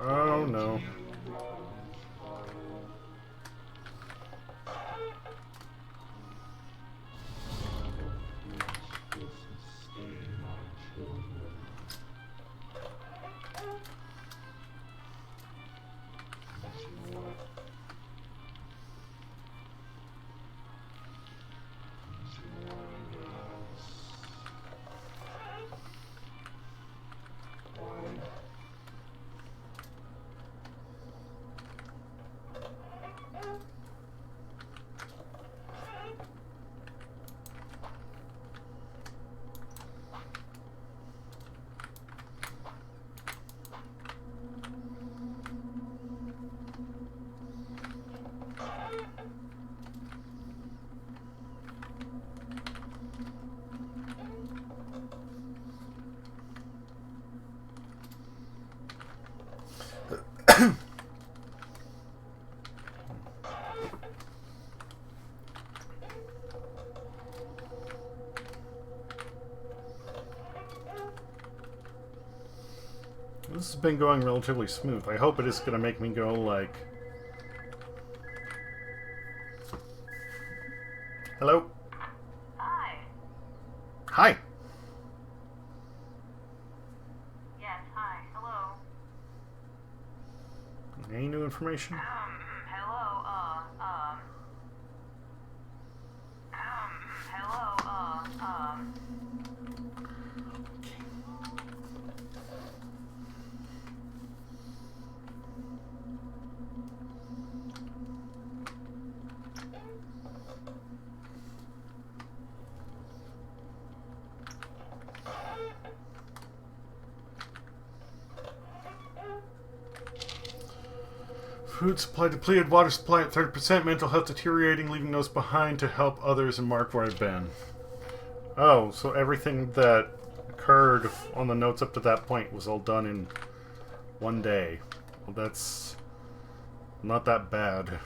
Oh no. This has been going relatively smooth. I hope it is going to make me go like... Hello? Hi. Hi. Yes, hi. Hello. Any new information? Hello, Food supply depleted, water supply at 30%, mental health deteriorating, leaving those behind to help others and mark where I've been. Oh, so everything that occurred on the notes up to that point was all done in one day. Well, that's not that bad.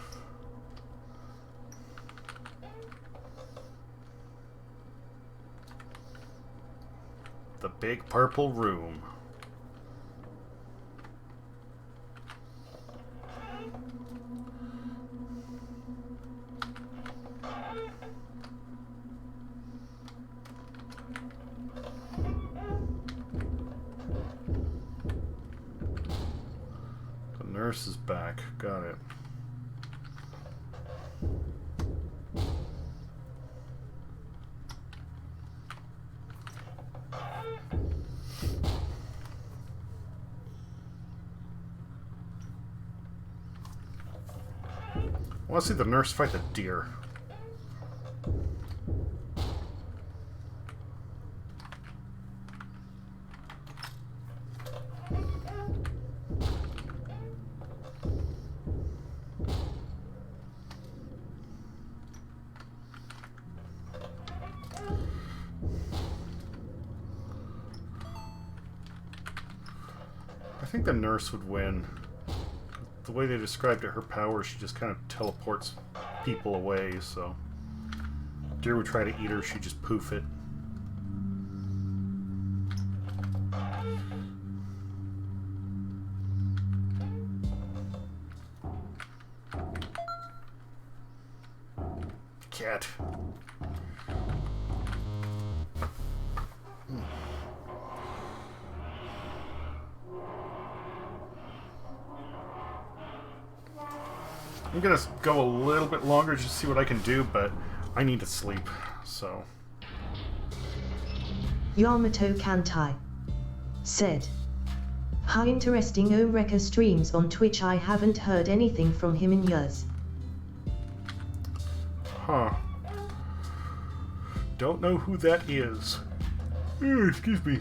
The big purple room. Nurse is back. Got it. I want to see the nurse fight the deer. I think the nurse would win. The way they described it, her power, she just kind of teleports people away, so... Deer would try to eat her, she'd just poof it. cat. I'm gonna go a little bit longer just to see what I can do, but I need to sleep, so... Yamato Kantai said, "How interesting. Omreka streams on Twitch. I haven't heard anything from him in years." Huh. Don't know who that is. Excuse me.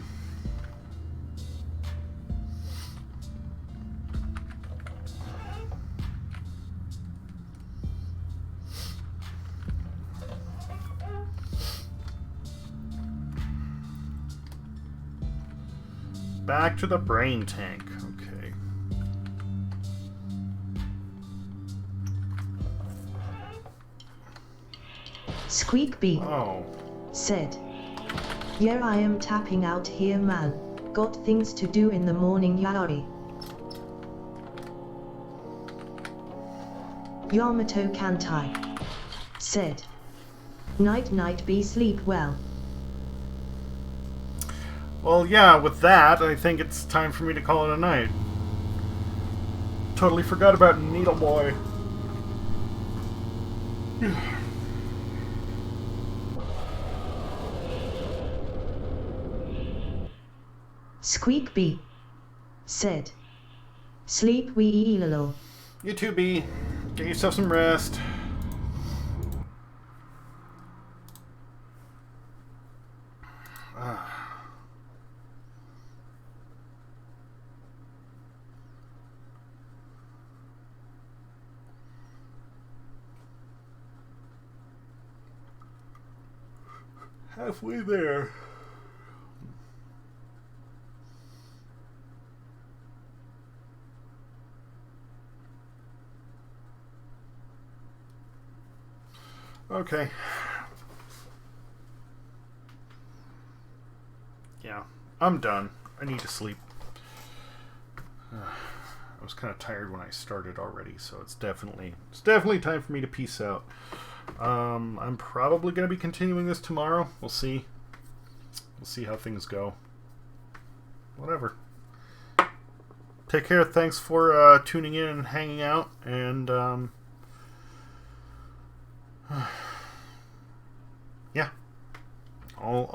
Back to the brain tank. Okay. Squeakbee Oh. said, "Yeah, I am tapping out here, man. Got things to do in the morning, Yari." Yamato Kantai said, "Night night, be sleep well." Well, yeah, with that, I think it's time for me to call it a night. Totally forgot about Needle Boy. Squeakbee said, "Sleep wee ilalo." You too, B. Get yourself some rest. Halfway there. Okay. Yeah, I'm done. I need to sleep. I was kind of tired when I started already, so it's definitely time for me to peace out. I'm probably going to be continuing this tomorrow. We'll see. We'll see how things go. Whatever. Take care. Thanks for tuning in and hanging out. And yeah, I'll